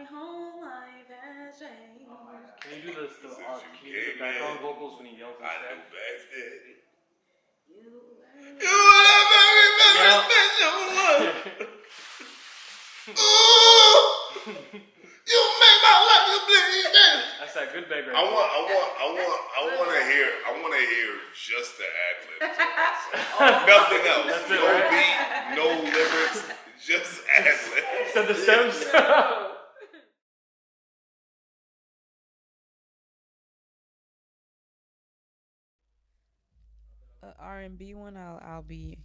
whole life has changed. Can you do the background vocals when he yells at I know bastard. You You make my life bleed. That's that good background. I want to hear just the ad-libs. Nothing else. That's it, No right? beat, no lyrics, just ad-libs. So the stems. R&B one, I'll be,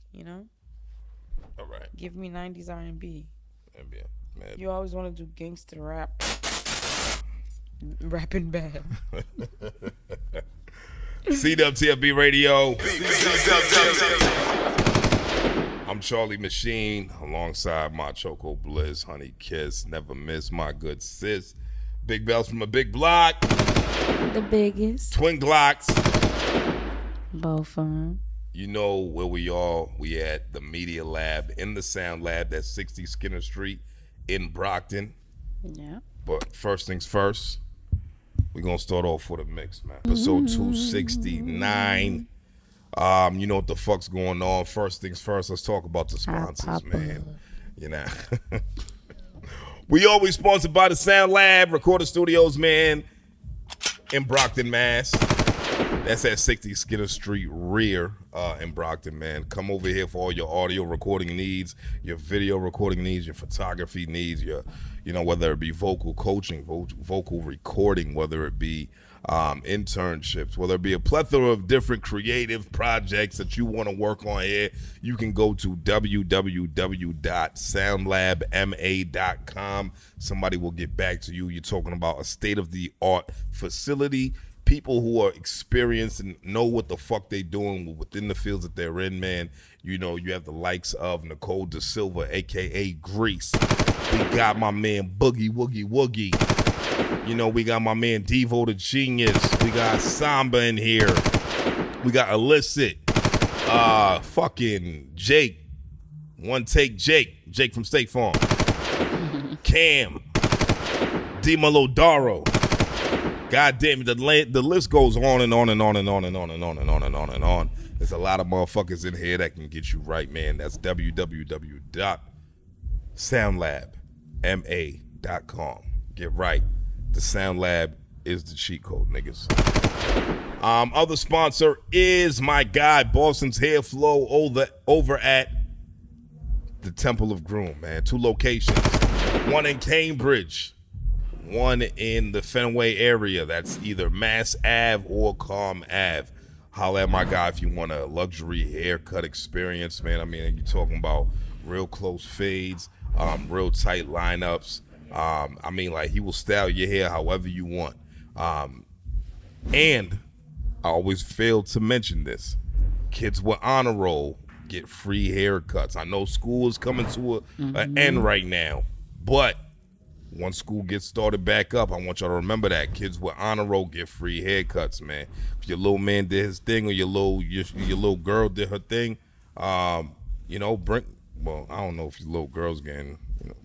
All right. give me 90s R&B. Man. You always want to do gangster rap. Rapping bad. CWTFB Radio. I'm Charlie MaSheen alongside my Choco Bliss, Honey Kiss, Never Miss, my good sis. Big bells from a big block. The biggest. Twin Glocks. Both of them. You know where we are. We at the Media Lab in the Sound Lab. That's 60 Skinner Street in Brockton. Yeah. But first things first, we're going to start off with a mix, man. Episode 269. You know what the fuck's going on. First things first, let's talk about the sponsors, man. You know. We always sponsored by the Sound Lab, Recording Studios, man, in Brockton, Mass. That's at 60 Skinner Street rear in Brockton, man. Come over here for all your audio recording needs, your video recording needs, your photography needs, your, whether it be vocal coaching, vocal recording, whether it be internships, whether it be a plethora of different creative projects that you want to work on here. You can go to www.soundlabma.com. Somebody will get back to you. You're talking about a state-of-the-art facility. People who are experienced and know what the fuck they doing within the fields that they're in, man. You have the likes of Nicole Da Silva, a.k.a. Grease. We got my man Boogie Woogie Woogie. We got my man Devo the Genius. We got Samba in here. We got Illicit. Fucking Jake. One Take Jake. Jake from State Farm. Cam. D. Malodaro. God damn it, the list goes on and on and on and on and on and on and on and on and on. There's a lot of motherfuckers in here that can get you right, man. That's www.soundlabma.com. Get right. The Sound Lab is the cheat code, niggas. Other sponsor is my guy, Boston's Hair Flow over at the Temple of Groom, man. 2 locations. One in Cambridge. One in the Fenway area. That's either Mass Ave or Calm Ave. Holla at my guy if you want a luxury haircut experience, man. I mean, you're talking about real close fades, real tight lineups. He will style your hair however you want. And I always fail to mention this. Kids with honor roll get free haircuts. I know school is coming to an end right now, but once school gets started back up, I want y'all to remember that. Kids with honor roll get free haircuts, man. If your little man did his thing or your little girl did her thing, I don't know if your little girl's getting,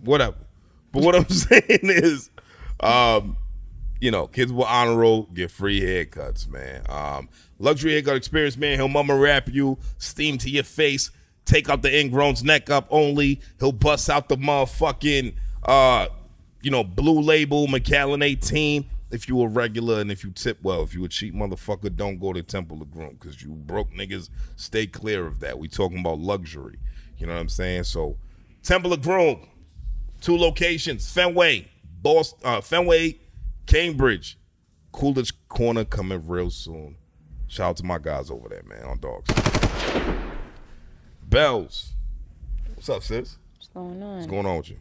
whatever. But what I'm saying is, kids with honor roll get free haircuts, man. Luxury haircut experience, man. He'll mama wrap you, steam to your face, take out the ingrown's neck up only. He'll bust out the motherfucking, Blue Label, McAllen 18. If you a regular and if you tip well, if you a cheap motherfucker, don't go to Temple of Groom because you broke niggas, stay clear of that. We talking about luxury. You know what I'm saying? So, Temple of Groom, 2 locations, Fenway, Boston, Fenway, Cambridge. Coolidge Corner coming real soon. Shout out to my guys over there, man, on Dogs. Bells. What's up, sis? What's going on? What's going on with you?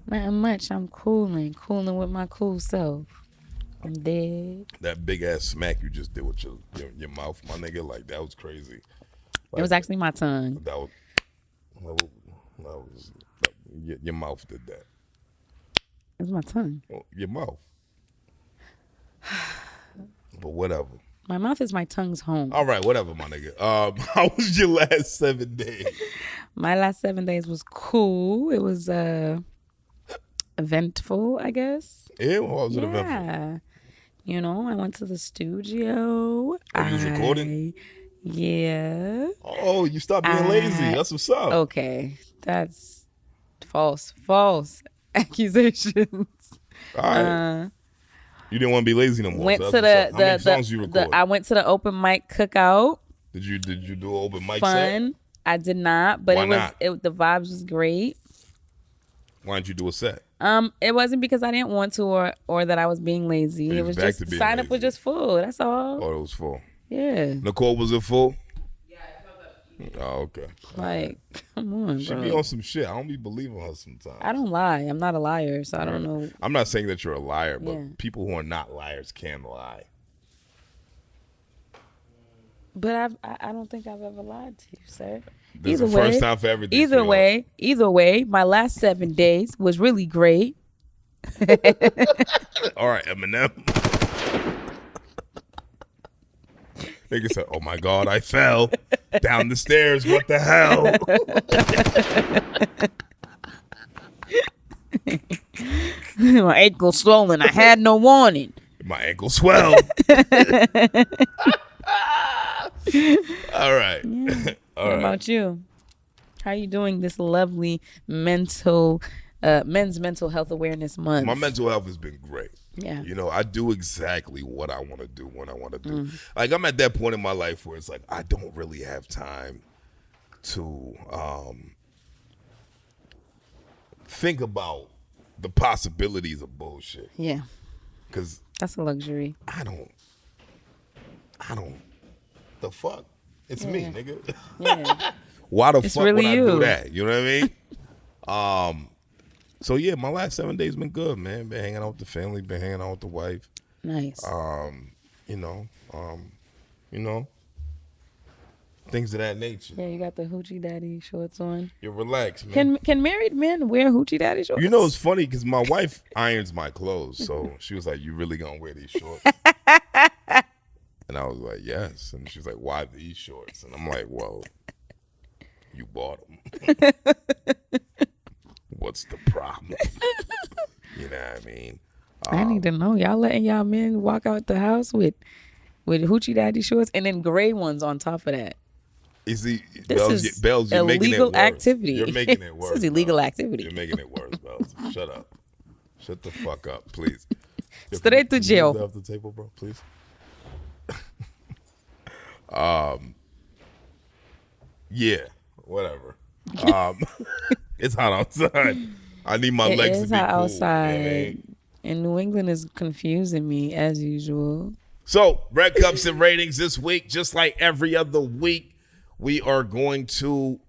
Nothing much. I'm cooling with my cool self. I'm dead. That big ass smack you just did with your mouth, my nigga, like that was crazy. Like, it was actually my tongue. That was your mouth did that. It was my tongue. Oh, your mouth. But whatever. My mouth is my tongue's home. All right, whatever, my nigga. How was your last 7 days? My last 7 days was cool. It was eventful, I guess. Yeah, what was it eventful? Yeah. You know, I went to the studio. Oh, you was recording? Yeah. Oh, you stopped being lazy. That's what's up. Okay. That's false accusations. All right. You didn't want to be lazy no more. Went so to how many songs you record? I went to the open mic cookout. Did you do an open mic Fun. set? I did not, but Why it was not? the vibes was great. Why didn't you do a set? It wasn't because I didn't want to or that I was being lazy. It was back just to the being sign up was lazy. just full. That's all. Oh, it was full. Yeah. Nicole, was it full? Oh, okay. Like, come on, She bro. be on some shit. I don't be believing her sometimes. I don't lie. I'm not a liar, so I don't know. I'm not saying that you're a liar, but Yeah. people who are not liars can lie. But I don't think I've ever lied to you, sir. There's a first time for everything. Either way, my last 7 days was really great. All right, Eminem. Nigga said, "Oh my God, I fell down the stairs. What the hell?" My ankle swollen. I had no warning. My ankle swelled. All right. Yeah. All What right. about you? How are you doing this lovely men's mental health awareness month? My mental health has been great. Yeah. You know, I do exactly what I want to do when I want to do. Like, I'm at that point in my life where it's like, I don't really have time to think about the possibilities of bullshit. Yeah. Because That's a luxury. I don't, the fuck? It's me, nigga. Yeah. Why the It's fuck really would I do you. that? You know what I mean? So yeah, my last 7 days been good, man. Been hanging out with the family, been hanging out with the wife. Nice. You know, things of that nature. Yeah, you got the hoochie daddy shorts on. You relax, man. Can married men wear hoochie daddy shorts? You know, it's funny because my wife irons my clothes, so she was like, "You really gonna wear these shorts?" And I was like, "Yes." And she's like, "Why these shorts?" And I'm like, "Well, you bought them. What's the problem?" You know what I mean? I need to know. Y'all letting y'all men walk out the house with hoochie daddy shorts and then gray ones on top of that. You see, This Bells, is you're making it illegal worse. activity. You're making it worse. This is illegal Bells. activity. You're making it worse, Bells. Shut up. Shut the fuck up, please. Straight to jail. Can you move that off the table, bro, please. Yeah, whatever. It's hot outside. I need my legs It to is be hot cool. outside. You know what I mean? And New England is confusing me as usual. So, Red Cups and ratings this week, just like every other week, we are going to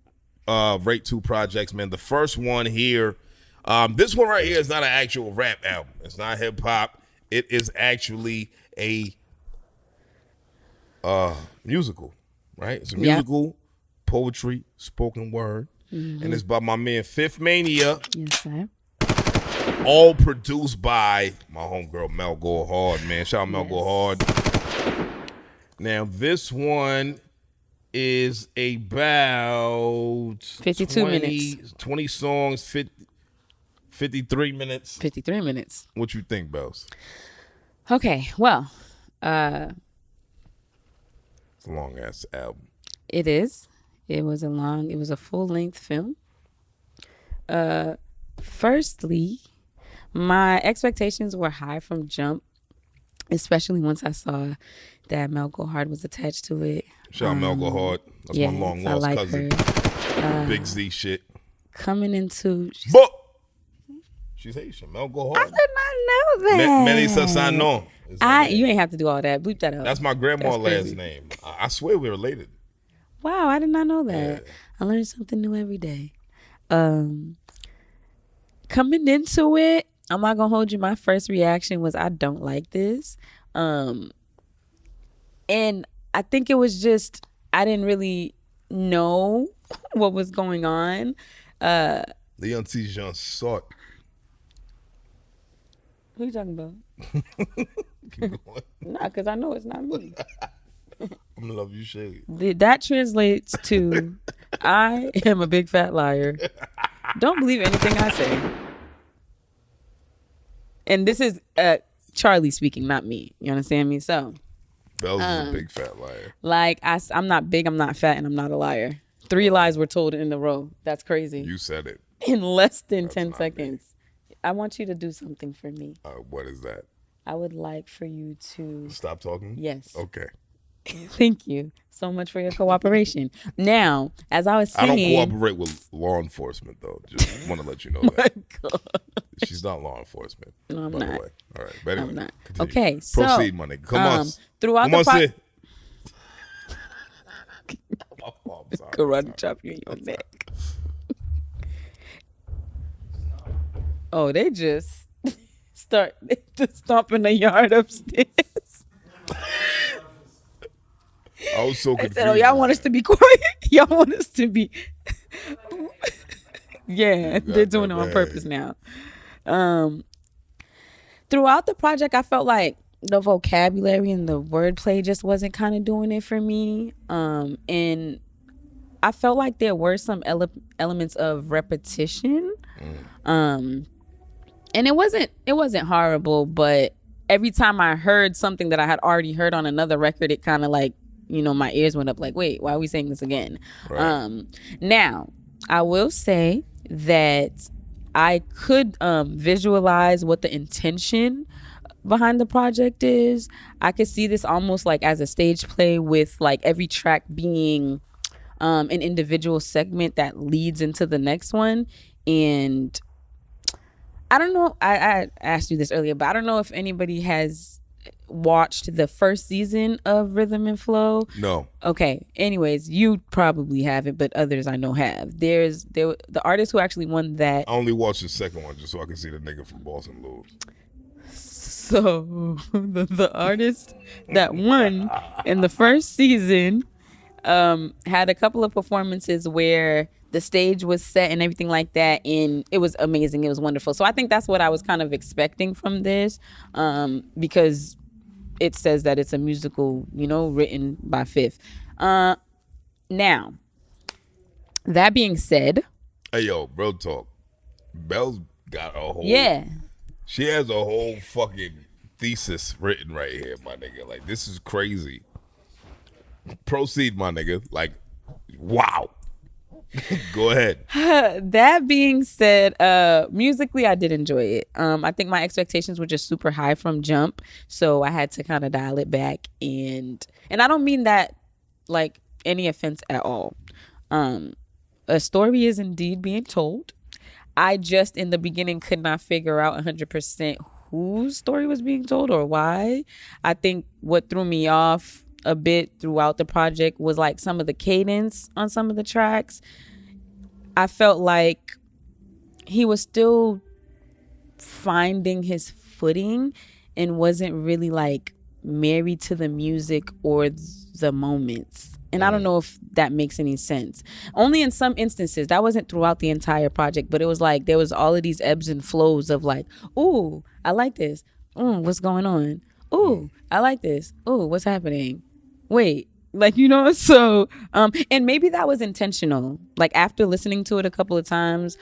rate 2 projects, man. The first one here, this one right here is not an actual rap album. It's not hip hop. It is actually a musical, right? It's a musical, poetry, spoken word, and it's by my man Fifth Mania. Yes, sir. All produced by my homegirl Mel Go Hard, man. Shout out Mel Go Hard. Now, this one is about 52 minutes. 20 songs, 53 minutes. 53 minutes. What you think, Bells? Okay, well, It's a long-ass album. it is. It was a full-length film. Firstly, my expectations were high from jump, especially once I saw that Mel Go Hard was attached to it. Shout out Mel Go Hard. That's my long-lost I like cousin. her. Big Z shit. Coming into... But she's Haitian. Mel Go I Hard. did not know that. Melissa Sanon. You ain't have to do all that. Bleep that out. That's my grandma's That's last crazy. name. I swear we're related. Wow, I did not know that. Yeah. I learn something new every day. Coming into it, I'm not gonna hold you. My first reaction was I don't like this. And I think it was just I didn't really know what was going on. Leon T. Jean Sort. Who you talking about? Keep going. Nah, because I know it's not me. I'm gonna love you, shade. That translates to I am a big fat liar. Don't believe anything I say. And this is Charlie speaking, not me. You understand me? So Bellez is a big fat liar. like I'm not big, I'm not fat, and I'm not a liar. 3 lies were told in a row. That's crazy. You said it. In less than That's 10 not seconds. I want you to do something for me. What is that? I would like for you to Stop talking? Yes. Okay. Thank you so much for your cooperation. Now, as I was saying, I don't cooperate with law enforcement, though. Just want to let you know that. God. She's not law enforcement. No, I'm by not. The way. All right. But anyway, I'm not. continue. Okay, so Proceed, my nigga. Come on. throughout Come the on, sit. karate chop you in your neck. Oh, they just stomp in the yard upstairs. I was so confused. Said, "Oh, y'all want us to be quiet? Y'all want us to be?" Yeah, they're doing it on purpose now. Throughout the project, I felt like the vocabulary and the wordplay just wasn't kind of doing it for me. And I felt like there were some elements of repetition. And it wasn't horrible, but every time I heard something that I had already heard on another record, it kind of like, my ears went up like, wait, why are we saying this again? Right. Now, I will say that I could visualize what the intention behind the project is. I could see this almost like as a stage play with like every track being an individual segment that leads into the next one. And I don't know, I asked you this earlier, but I don't know if anybody has watched the first season of Rhythm and Flow. No. Okay. Anyways, you probably haven't, but others I know have. The artist who actually won that. I only watched the second one just so I can see the nigga from Boston lose. So the artist that won in the first season had a couple of performances where the stage was set and everything like that, and it was amazing. It was wonderful. So I think that's what I was kind of expecting from this, because it says that it's a musical, written by Fifth. Now, that being said, hey yo, bro, talk. Belle's got a whole. Yeah. She has a whole fucking thesis written right here, my nigga. Like, this is crazy. Proceed, my nigga. Like, wow. Go ahead. That being said, musically I did enjoy it. I think my expectations were just super high from jump, so I had to kind of dial it back, and I don't mean that like any offense at all. A story is indeed being told. I just in the beginning could not figure out 100% whose story was being told or why. I think what threw me off a bit throughout the project was like some of the cadence on some of the tracks. I felt like he was still finding his footing and wasn't really like married to the music or the moments. And I don't know if that makes any sense. Only in some instances. That wasn't throughout the entire project, but it was like there was all of these ebbs and flows of like, ooh, I like this. What's going on? Ooh, I like this. Ooh, what's happening? Wait, like, so, and maybe that was intentional. Like after listening to it a couple of times,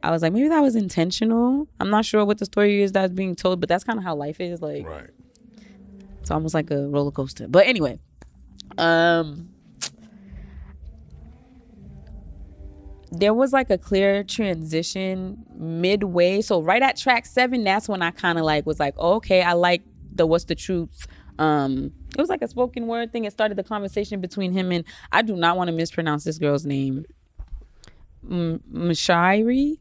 I was like, maybe that was intentional. I'm not sure what the story is that's being told, but that's kind of how life is. Like, right. It's almost like a roller coaster. But anyway, there was like a clear transition midway. So right at track 7, that's when I kind of like was like, oh, okay, I like the What's the Truth. It was like a spoken word thing. It started the conversation between him and, I do not want to mispronounce this girl's name. Mashiri.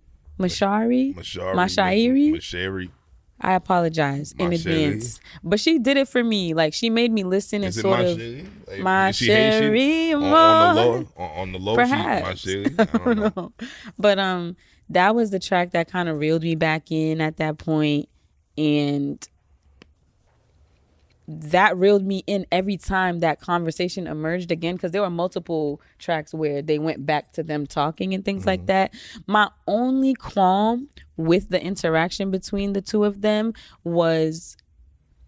I apologize in advance. But she did it for me. Like she made me listen and sort of Mashiri on the low. Perhaps. I don't know. But that was the track that kind of reeled me back in at that point, and that reeled me in every time that conversation emerged again, because there were multiple tracks where they went back to them talking and things like that. My only qualm with the interaction between the two of them was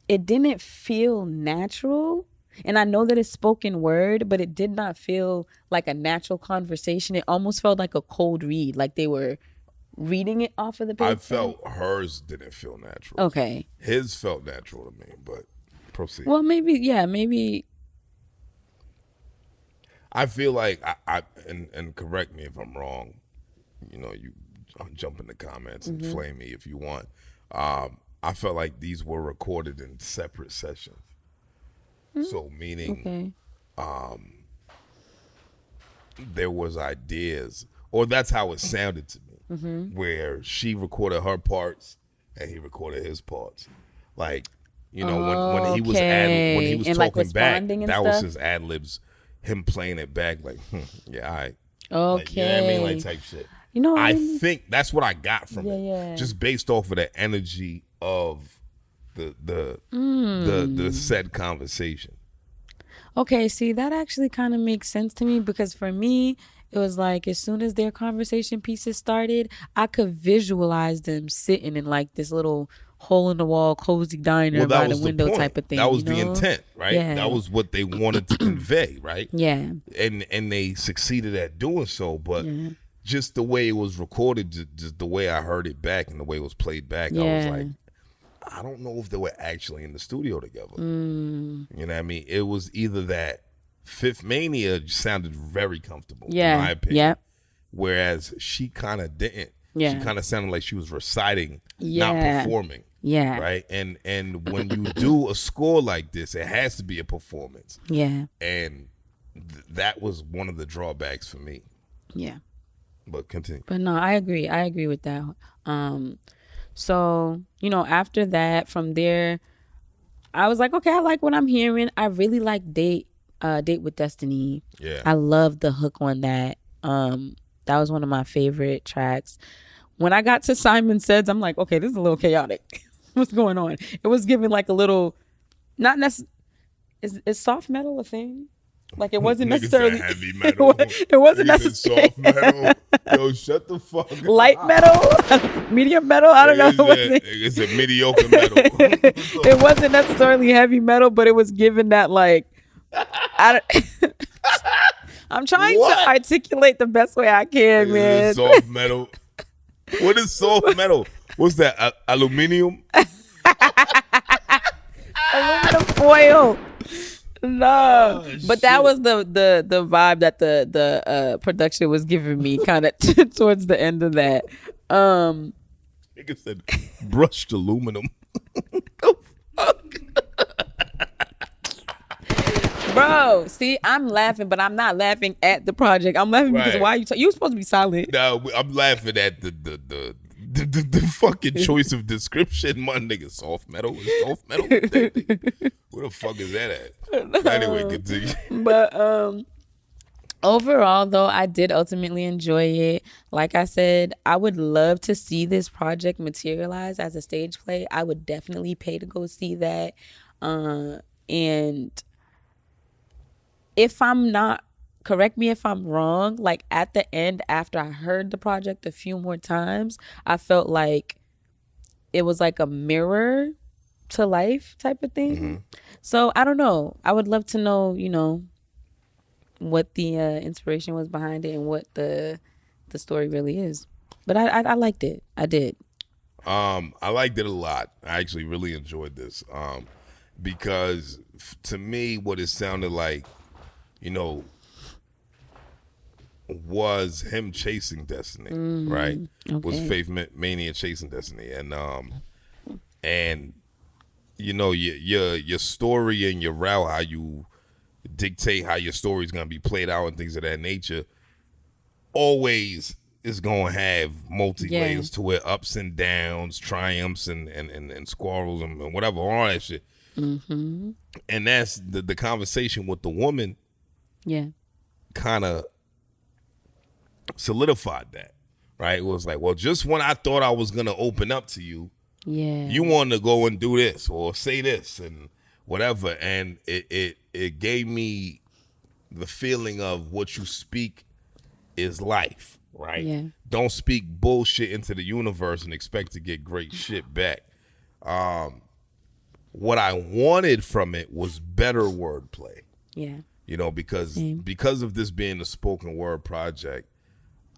it didn't feel natural. And I know that it's spoken word, but it did not feel like a natural conversation. It almost felt like a cold read, like they were reading it off of the paper? I felt hers didn't feel natural. Okay. His felt natural to me, but proceed. Well, maybe. I feel like and correct me if I'm wrong. You know, you jump in the comments and flame me if you want. I felt like these were recorded in separate sessions. So meaning, there was ideas, or that's how it sounded to me, where she recorded her parts and he recorded his parts. Like, you know, when he was and talking like back, and that stuff? was his ad libs, him playing it back like, yeah, all right. Okay. Like, you know what I mean? Like type shit. You know, I think that's what I got from it. Yeah. Just based off of the energy of the said conversation. Okay, see, that actually kind of makes sense to me, because for me, it was like as soon as their conversation pieces started, I could visualize them sitting in like this little hole in the wall, cozy diner by the window point. type of thing. That was you the know? intent, right? Yeah. That was what they wanted to convey, right? Yeah. And they succeeded at doing so, but just the way it was recorded, just the way I heard it back and the way it was played back, I was like, I don't know if they were actually in the studio together. You know what I mean? It was either that Fifth Mania sounded very comfortable, in my opinion. Yeah. Whereas she kind of didn't. Yeah. She kind of sounded like she was reciting, not performing. Yeah. Right? And when you do a score like this, it has to be a performance. Yeah. And that was one of the drawbacks for me. Yeah. But continue. But no, I agree. I agree with that. So, you know, after that, from there, I was like, okay, I like what I'm hearing. I really like Date with Destiny. Yeah. I love the hook on that. That was one of my favorite tracks. When I got to Simon Says, I'm like, okay, this is a little chaotic. What's going on? It was giving like a little, not necessarily, is soft metal a thing? Like it wasn't necessarily heavy metal. It wasn't necessarily soft metal. Yo, shut the fuck up. Light metal, medium metal. I don't know. It's a mediocre metal. It wasn't necessarily heavy metal, but it was given that like. I'm trying to articulate the best way I can, man. Soft metal. What is soft metal? What's that? Aluminium? Aluminum foil. No, but that was the vibe that the production was giving me kind of towards the end of that. Nigga said brushed aluminum. The fuck? Bro, see, I'm laughing, but I'm not laughing at the project. I'm laughing because why you you supposed to be silent. No, I'm laughing at the fucking choice of description. My nigga, soft metal is soft metal. Where the fuck is that at? Anyway, continue. But overall, though, I did ultimately enjoy it. Like I said, I would love to see this project materialize as a stage play. I would definitely pay to go see that. And if I'm not, correct me if I'm wrong, like at the end, after I heard the project a few more times, I felt like it was like a mirror to life type of thing. Mm-hmm. So I don't know. I would love to know, you know, what the inspiration was behind it and what the story really is. But I liked it. I did. I liked it a lot. I actually really enjoyed this because to me, what it sounded like, you know, was him chasing destiny, right? Okay. Was Faith Mania chasing destiny, and you know your story and your route, how you dictate how your story is gonna be played out and things of that nature, always is gonna have multi-layers to it, ups and downs, triumphs and squirrels and whatever, all that shit. Mm-hmm. And that's the conversation with the woman. Yeah, kind of solidified that, right? It was like, well, just when I thought I was gonna open up to you, you wanted to go and do this or say this and whatever, and it gave me the feeling of what you speak is life, right? Yeah. Don't speak bullshit into the universe and expect to get great shit back. What I wanted from it was better wordplay. Yeah. You know, because of this being a spoken word project,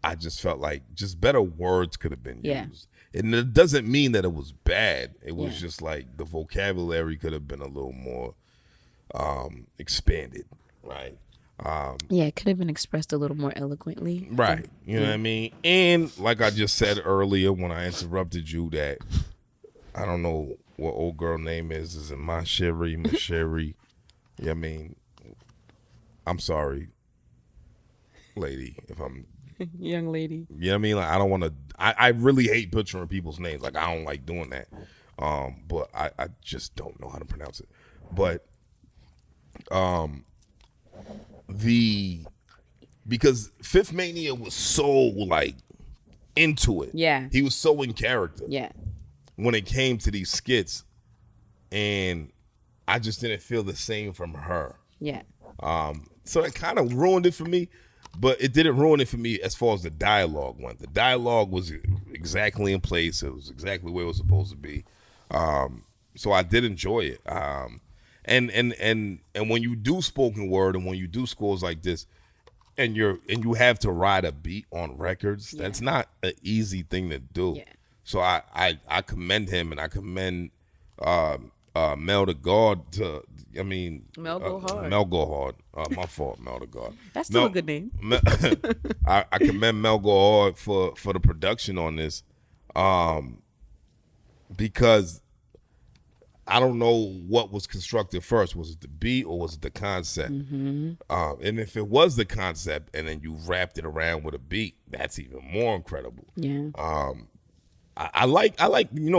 I just felt like just better words could have been Yeah. used. And it doesn't mean that it was bad. It was Yeah. just like the vocabulary could have been a little more expanded, right? Yeah, it could have been expressed a little more eloquently. Right. You know what I mean? And like I just said earlier when I interrupted you, that I don't know what old girl name is it Mashiri? Yeah, I mean, I'm sorry, lady, if I'm Young lady. you know what I mean? Like I don't want to. I really hate butchering people's names. Like I don't like doing that. But I just don't know how to pronounce it. But because Fifth Mania was so like into it. Yeah. He was so in character. Yeah. When it came to these skits, and I just didn't feel the same from her. Yeah. So it kind of ruined it for me, but it didn't ruin it for me as far as the dialogue went. The dialogue was exactly in place. It was exactly where it was supposed to be. So I did enjoy it. And when you do spoken word and when you do scores like this, and you have to ride a beat on records, that's not an easy thing to do. Yeah. So I commend him, and I commend Mel the God to. I mean, Mel Go Hard. Mel Go Hard. My fault, Mel the God. That's still a good name. I commend Mel Go Hard for the production on this, because I don't know what was constructed first. Was it the beat or was it the concept? And if it was the concept, and then you wrapped it around with a beat, that's even more incredible. Yeah. I like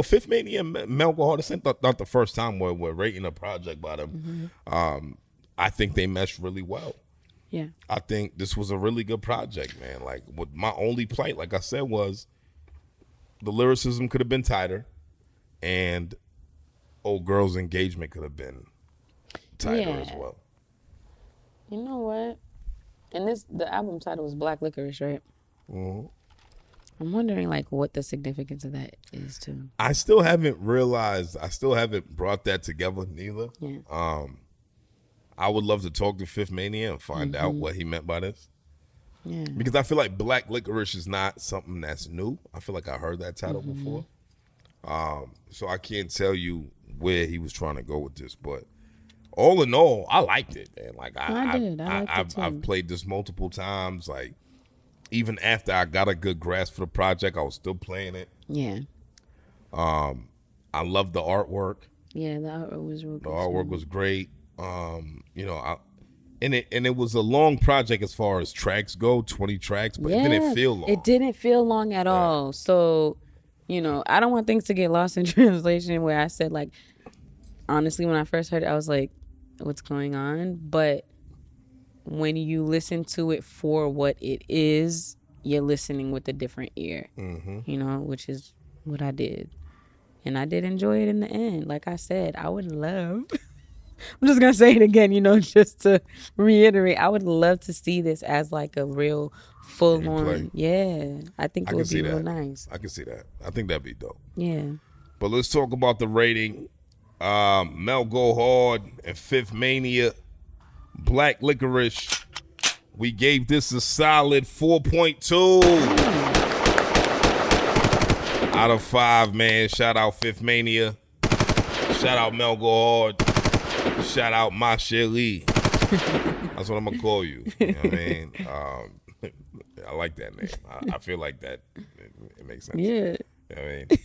Fifth Mania and Mel Go Hard. It's not the first time we're rating a project by them. I think they meshed really well. Yeah. I think this was a really good project, man. Like, with my only plight, like I said, was the lyricism could have been tighter, and old girl's engagement could have been tighter as well. You know what? And the album title was Black Licorice, right? Mm-hmm. I'm wondering, like, what the significance of that is too. I still haven't brought that together neither. Yeah. I would love to talk to Fifth Mania and find out what he meant by this. Yeah. Because I feel like Black Licorice is not something that's new. I feel like I heard that title before. So I can't tell you where he was trying to go with this, but all in all, I liked it, man. Like I did. I liked it too. I've played this multiple times. Like, even after I got a good grasp for the project, I was still playing it. Yeah. I love the artwork. Yeah, the artwork was real good. The artwork was great. It was a long project as far as tracks go, 20 tracks, but it didn't feel long. It didn't feel long at all. So, I don't want things to get lost in translation where I said, like, honestly, when I first heard it, I was like, what's going on? But when you listen to it for what it is, you're listening with a different ear, which is what I did. And I did enjoy it in the end. Like I said, I would love, I'm just going to say it again, just to reiterate, I would love to see this as like a real full-on, I think it would be real nice. I can see that. I think that'd be dope. Yeah. But let's talk about the rating. Mel Go Hard and Fifth Mania, Black Licorice. We gave this a solid 4.2 out of 5, man. Shout out Fifth Mania. Shout out Mel Go Hard. Shout out Ma Chérie. That's what I'm going to call you. You know what I mean? I like that name. I feel like that. It makes sense. Yeah. You know what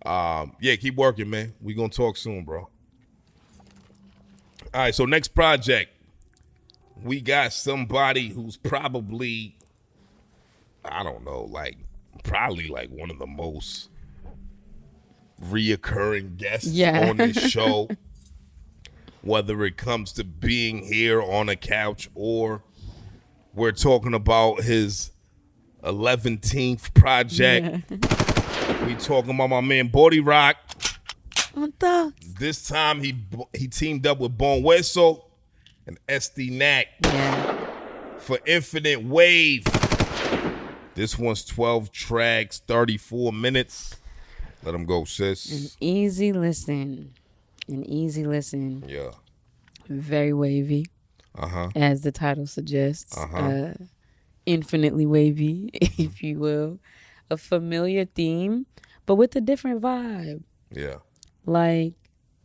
I mean? Keep working, man. We going to talk soon, bro. All right, so next project. We got somebody who's probably, I don't know, probably one of the most reoccurring guests on this show. Whether it comes to being here on a couch or we're talking about his 11th project. We talking about my man Body Rock. This time he teamed up with Bon Hueso and SD Knack for Infinite Wave. This one's 12 tracks, 34 minutes. Let them go, sis. An easy listen. Yeah. Very wavy. As the title suggests. infinitely wavy, if you will. A familiar theme, but with a different vibe. Yeah. Like,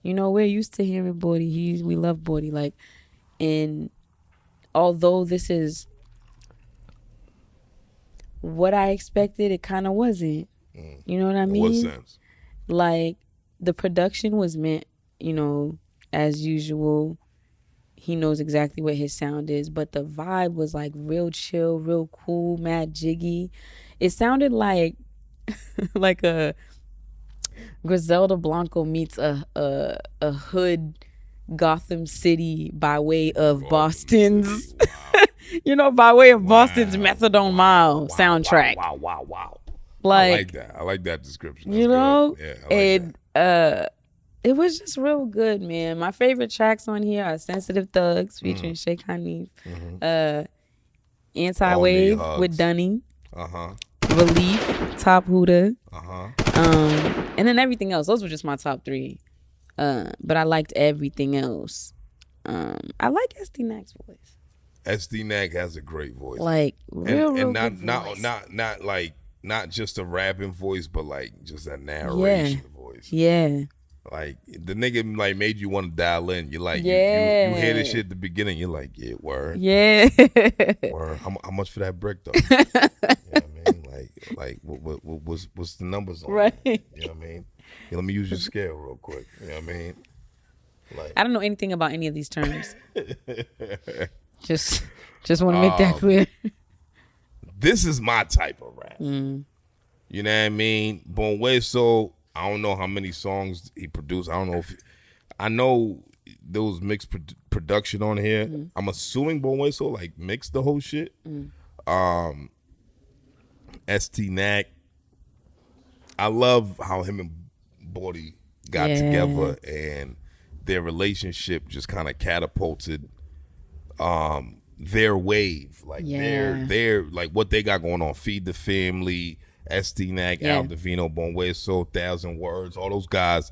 you know, we're used to hearing Body. We love Body. Like, and although this is what I expected, it kind of wasn't. You know what I mean? In what sense? Like, the production was meant, you know, as usual. He knows exactly what his sound is, but the vibe was like real chill, real cool, mad jiggy. It sounded like like a Griselda Blanco meets a hood Gotham City by way of Boston's, Wow. you know, by way of Boston's Methadone Mile soundtrack. Wow. Like, I like that description. That's you know, good. Yeah, I like that. it was just real good, man. My favorite tracks on here are Sensitive Thugs featuring Sheikh Hanif, Anti-Wave All Knee with Dunny, Uh-huh. Relief, Top Huda, Uh-huh. and then everything else. Those were just my top 3. But I liked everything else. I like SD Nack's voice. SD Nack has a great voice. Like real and good not voice. not like not just a rapping voice, but like just a narration voice. Yeah. Like the nigga like made you want to dial in. You're like, you hear this shit at the beginning. You're like, yeah, word. Yeah. Word. How much for that brick though? You know what I mean? Like what's the numbers on Right. it? You know what I mean? Yeah, let me use your scale real quick. You know what I mean? Like, I don't know anything about any of these terms. Just want to make that clear. This is my type of rap. You know what I mean? Bon Hueso, I don't know how many songs he produced. I don't know if I know there was mixed production on here. I'm assuming Bon Hueso like mixed the whole shit. ST Nack, I love how him and Body got together and their relationship just kind of catapulted their wave, like their like what they got going on. Feed the Family, SD Nack, Al Divino, Bon Hueso, 1,000 Words, all those guys.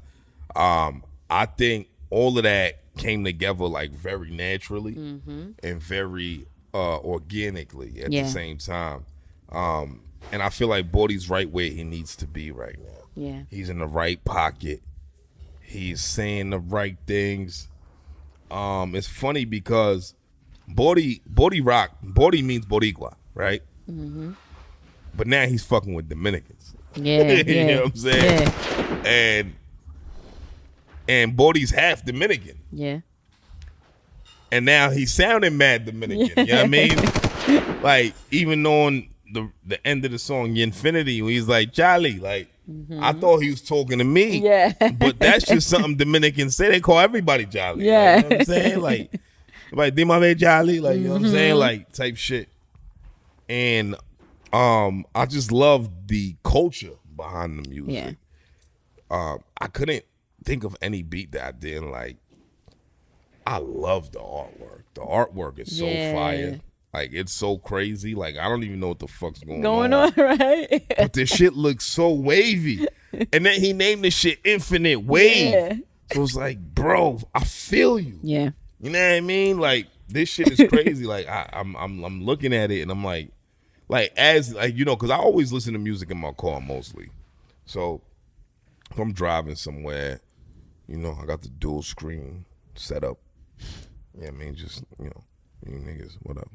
I think all of that came together like very naturally and very organically at the same time. And I feel like Body's right where he needs to be right now. Yeah. He's in the right pocket. He's saying the right things. It's funny because Body means Boricua, right? But now he's fucking with Dominicans. Yeah. You know what I'm saying? Yeah. And Body's half Dominican. Yeah. And now he's sounding mad Dominican. You know what I mean? Like, even on the end of the song, Infinity, when he's like, Charlie, like, I thought he was talking to me. Yeah. But that's just something Dominicans say. They call everybody Charlie. Yeah. Like, you know what I'm saying? Like Dima Charlie, like, you know what I'm saying? Like, type shit. And I just love the culture behind the music. Yeah. I couldn't think of any beat that I didn't like. I love the artwork. The artwork is so fire. Like, it's so crazy. Like, I don't even know what the fuck's going on. Right? But this shit looks so wavy. And then he named this shit Infinite Wave. Yeah. So it's like, bro, I feel you. Yeah. You know what I mean? Like, this shit is crazy. Like, I'm looking at it and I'm like, as, like, you know, because I always listen to music in my car mostly. So if I'm driving somewhere, you know, I got the dual screen set up. Yeah, I mean, just, you know, you niggas, what up?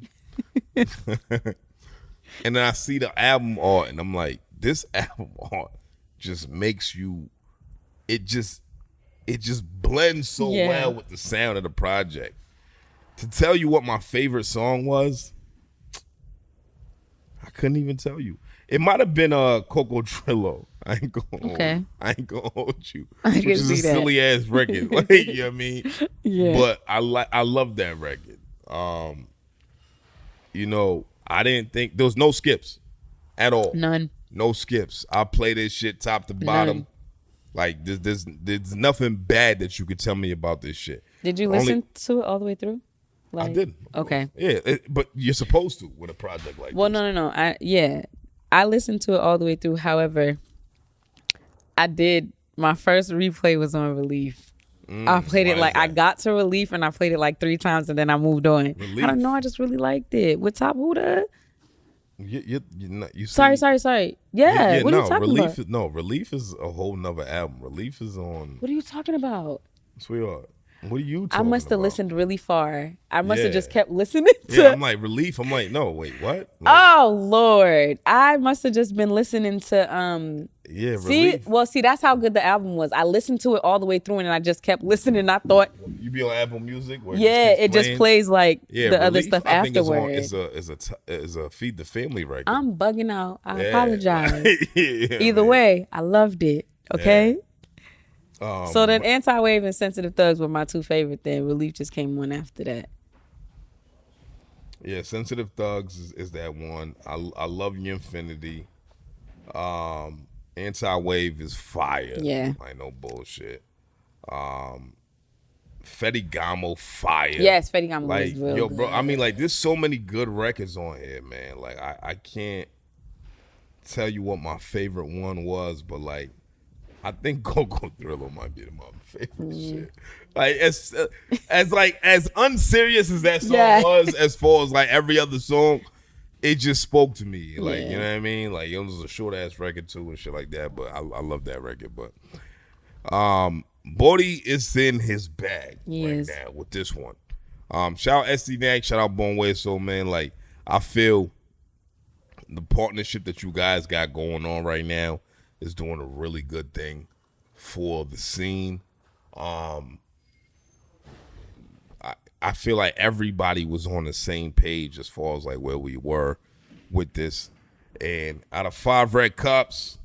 And then I see the album art and I'm like, this album art just makes you, it just blends so well with the sound of the project. To tell you what my favorite song was, I couldn't even tell you. It might have been Coco Trillo. I ain't gonna hold you. Which is a silly ass record. Like, you know what I mean? Yeah. But I love that record. You know, I didn't think there was no skips at all. None. No skips. I play this shit top to bottom. None. Like, there's nothing bad that you could tell me about this shit. Did you listen to it all the way through? I didn't. Okay. Yeah, but you're supposed to with a project like this. Well, no. I listened to it all the way through. However, my first replay was on Relief. I played it I got to Relief and I played it like 3 times and then I moved on. Relief. I don't know. I just really liked it. With Top Huda. You Sorry. Yeah, What are you no, talking about? Relief is a whole nother album. Relief is on What are you talking about? Sweetheart. What are you I talking must have about? listened really far. I must have Yeah. just kept listening to. Yeah, I'm like Relief. I'm like, no, wait, what? Like, Oh Lord, I must have just been listening to. yeah, See, Relief. well, see, that's how good the album was. I listened to it all the way through, and I just kept listening. And I thought, You be on Apple Music where yeah, it it just playing? plays like Yeah, the other Relief, stuff I think afterward. is a Feed the Family record. I'm bugging out. I Yeah. apologize. Yeah, Either man. way, I loved it. Okay. So then, but- Anti-Wave and Sensitive Thugs were my two favorite. Then Relief just came one after that. Yeah, Sensitive Thugs is that one. I love You Infinity. Anti-Wave is fire. Yeah. Like no bullshit. Fetty Gamo fire. Yes, Fetty Gamo Like, was real yo, good. bro, I mean, like, there's so many good records on here, man. Like, I can't tell you what my favorite one was, but, like, I think Go-Go Thriller might be my favorite shit. Like, as unserious as that song was, as far as, like, every other song, it just spoke to me. Like, you know what I mean? Like, it was a short-ass record, too, and shit like that, but I love that record, but... Bodie is in his bag right now with this one. Shout out SD Nack, shout out Bone Way Soul, man. Like, I feel the partnership that you guys got going on right now is doing a really good thing for the scene. I feel like everybody was on the same page as far as like where we were with this. And out of 5 red cups,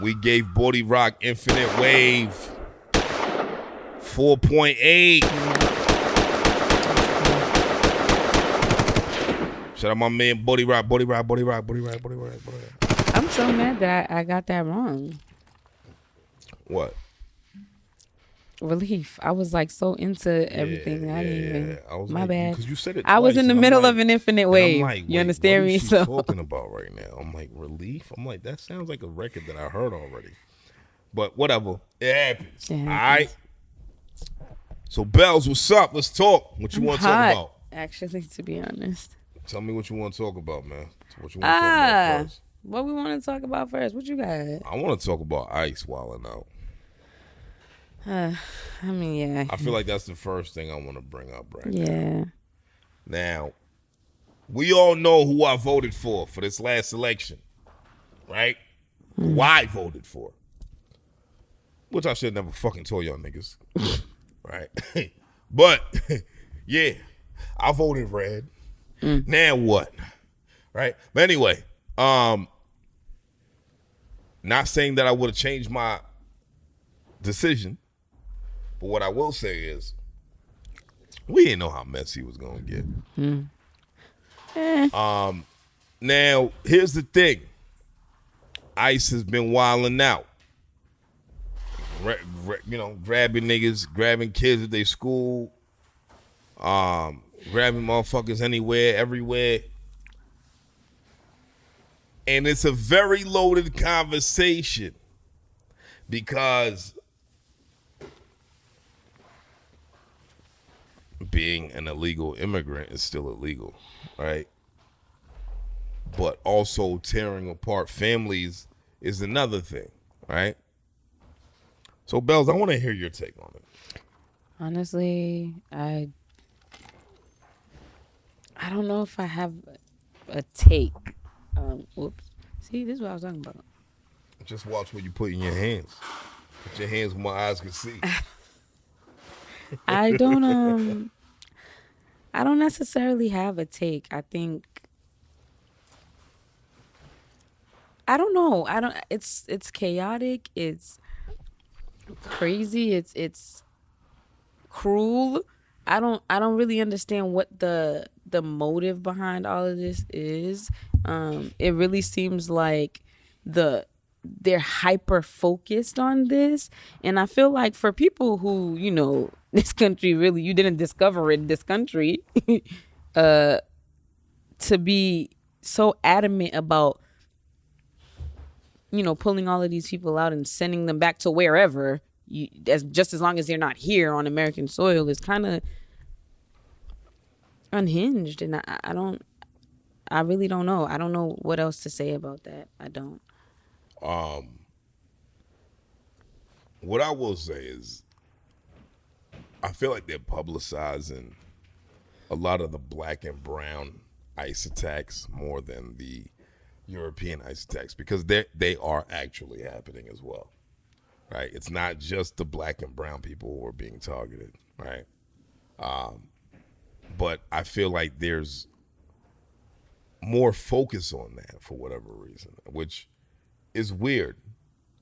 we gave Bodie Rock Infinite Wave 4.8. Shout out my man Bodie Rock. I'm so mad that I got that wrong. What? Relief. I was like so into everything that I didn't even. I was My like, bad. because you said it I was twice, in the and I'm middle like- of an infinite and wave. I'm like, You wait, understand what me? is she So talking about right now? I'm like, Relief? I'm like, that sounds like a record that I heard already. But whatever. It happens. It happens. All right? So, Bells, what's up? Let's talk. What you want to talk hot, about? actually, to be honest. Tell me what you want to talk about, man. What you want to talk about first? What we want to talk about first? What you got? I want to talk about Ice wilding out. I mean, yeah. I feel like that's the first thing I want to bring up right now. Yeah. Now, we all know who I voted for this last election, right? Who I voted for. Which I should never fucking told y'all niggas. Right? But, yeah, I voted red. Now what? Right? But anyway, not saying that I would have changed my decision, but what I will say is, we didn't know how messy it was gonna get. Now, here's the thing. Ice has been wilding out. Grabbing niggas, grabbing kids at their school, grabbing motherfuckers anywhere, everywhere. And it's a very loaded conversation because being an illegal immigrant is still illegal, right? But also tearing apart families is another thing, right? So, Bells, I want to hear your take on it. Honestly, I don't know if I have a take. Whoops. See, this is what I was talking about. Just watch what you put in your hands. Put your hands where my eyes can see. I don't necessarily have a take. I think I don't know. It's chaotic, it's crazy, it's cruel. I don't really understand what the motive behind all of this is. It really seems like they're hyper focused on this, and I feel like for people who, this country really, you didn't discover it, this country, to be so adamant about pulling all of these people out and sending them back to wherever, just as long as they're not here on American soil, is kind of unhinged, and I I really don't know. I don't know what else to say about that. I don't. What I will say is, I feel like they're publicizing a lot of the black and brown ICE attacks more than the European ICE attacks, because they are actually happening as well, right? It's not just the black and brown people who are being targeted, right? But I feel like there's more focus on that for whatever reason, which is weird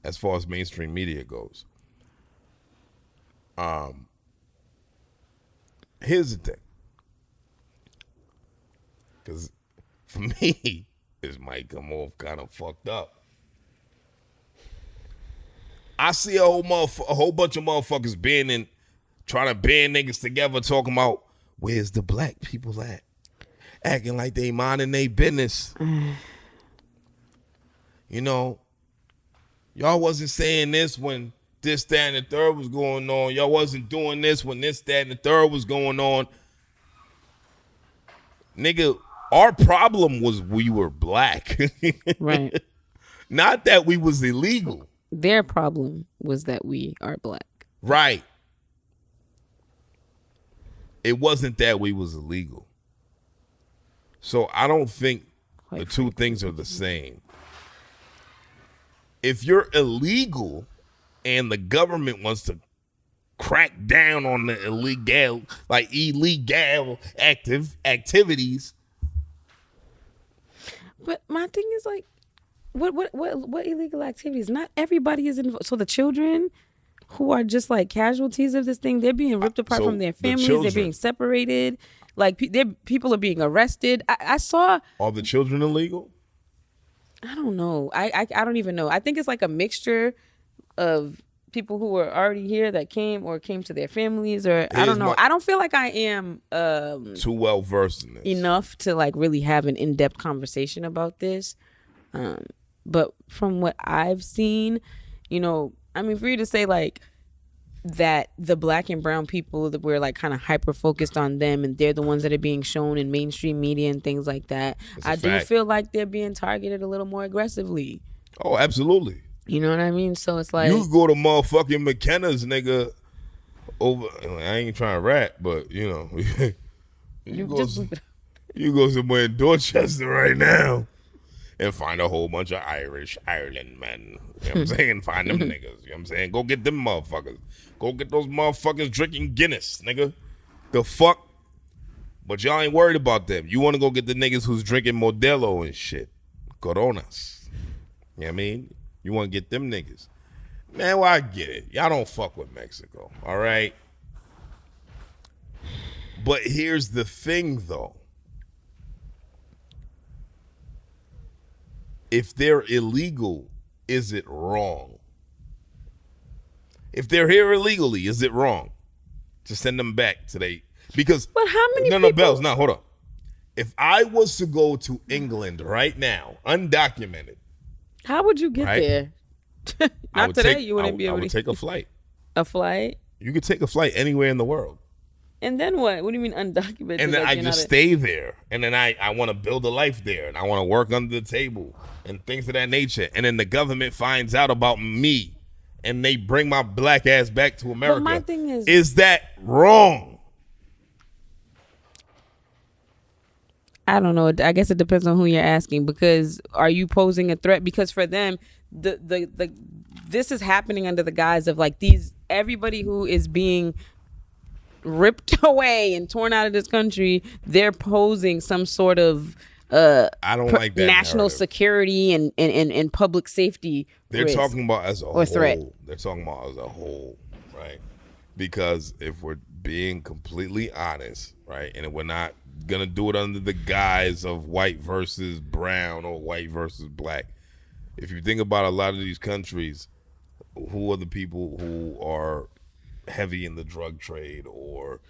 as far as mainstream media goes. Here's the thing, because for me, this might come off kind of fucked up. I see a whole bunch of motherfuckers trying to band niggas together, talking about where's the black people at, acting like they minding their business. You know, y'all wasn't saying this when this, that, and the third was going on. Y'all wasn't doing this when this, that, and the third was going on. Nigga, our problem was we were black. Right. Not that we was illegal. Their problem was that we are black. Right. It wasn't that we was illegal. So I don't think the two things are the same. If you're illegal and the government wants to crack down on the illegal activities. But my thing is like, what illegal activities? Not everybody is involved. So the children who are just like casualties of this thing, they're being ripped apart from their families. They're being separated. Like people are being arrested. I saw. Are the children illegal? I don't know. I don't even know. I think it's like a mixture of people who were already here that came to their families, or I don't know. I don't feel like I am too well versed in this enough to like really have an in-depth conversation about this. But from what I've seen, you know, I mean, for you to say like that the black and brown people, that we're like kind of hyper focused on them and they're the ones that are being shown in mainstream media and things like that, I do feel like they're being targeted a little more aggressively. Oh, absolutely. You know what I mean? So it's like, you go to motherfucking McKenna's, nigga, over. I ain't trying to rap, but you know, you go somewhere in Dorchester right now and find a whole bunch of Ireland men. You know what I'm saying? Find them niggas. You know what I'm saying? Go get them motherfuckers. Go get those motherfuckers drinking Guinness, nigga. The fuck? But y'all ain't worried about them. You want to go get the niggas who's drinking Modelo and shit. Coronas. You know what I mean? You want to get them niggas. Man, well, I get it. Y'all don't fuck with Mexico, all right? But here's the thing, though. If they're illegal, is it wrong? If they're here illegally, is it wrong to send them back today? Because but how many no, Bells, no, hold on. If I was to go to England right now, undocumented, how would you get there? Not today. You wouldn't be able to. I would take a flight. A flight? You could take a flight anywhere in the world. And then what? What do you mean undocumented? And then like I just stay there. And then I want to build a life there. And I want to work under the table and things of that nature. And then the government finds out about me and they bring my black ass back to America. But my thing is that wrong? I don't know. I guess it depends on who you're asking, because are you posing a threat? Because for them, this is happening under the guise of like everybody who is being ripped away and torn out of this country, they're posing some sort of I don't like that national narrative. Security and public safety. They're risk talking about as a whole. Threat. They're talking about as a whole, right? Because if we're being completely honest, right, and we're not gonna do it under the guise of white versus brown or white versus black. If you think about a lot of these countries, who are the people who are heavy in the drug trade or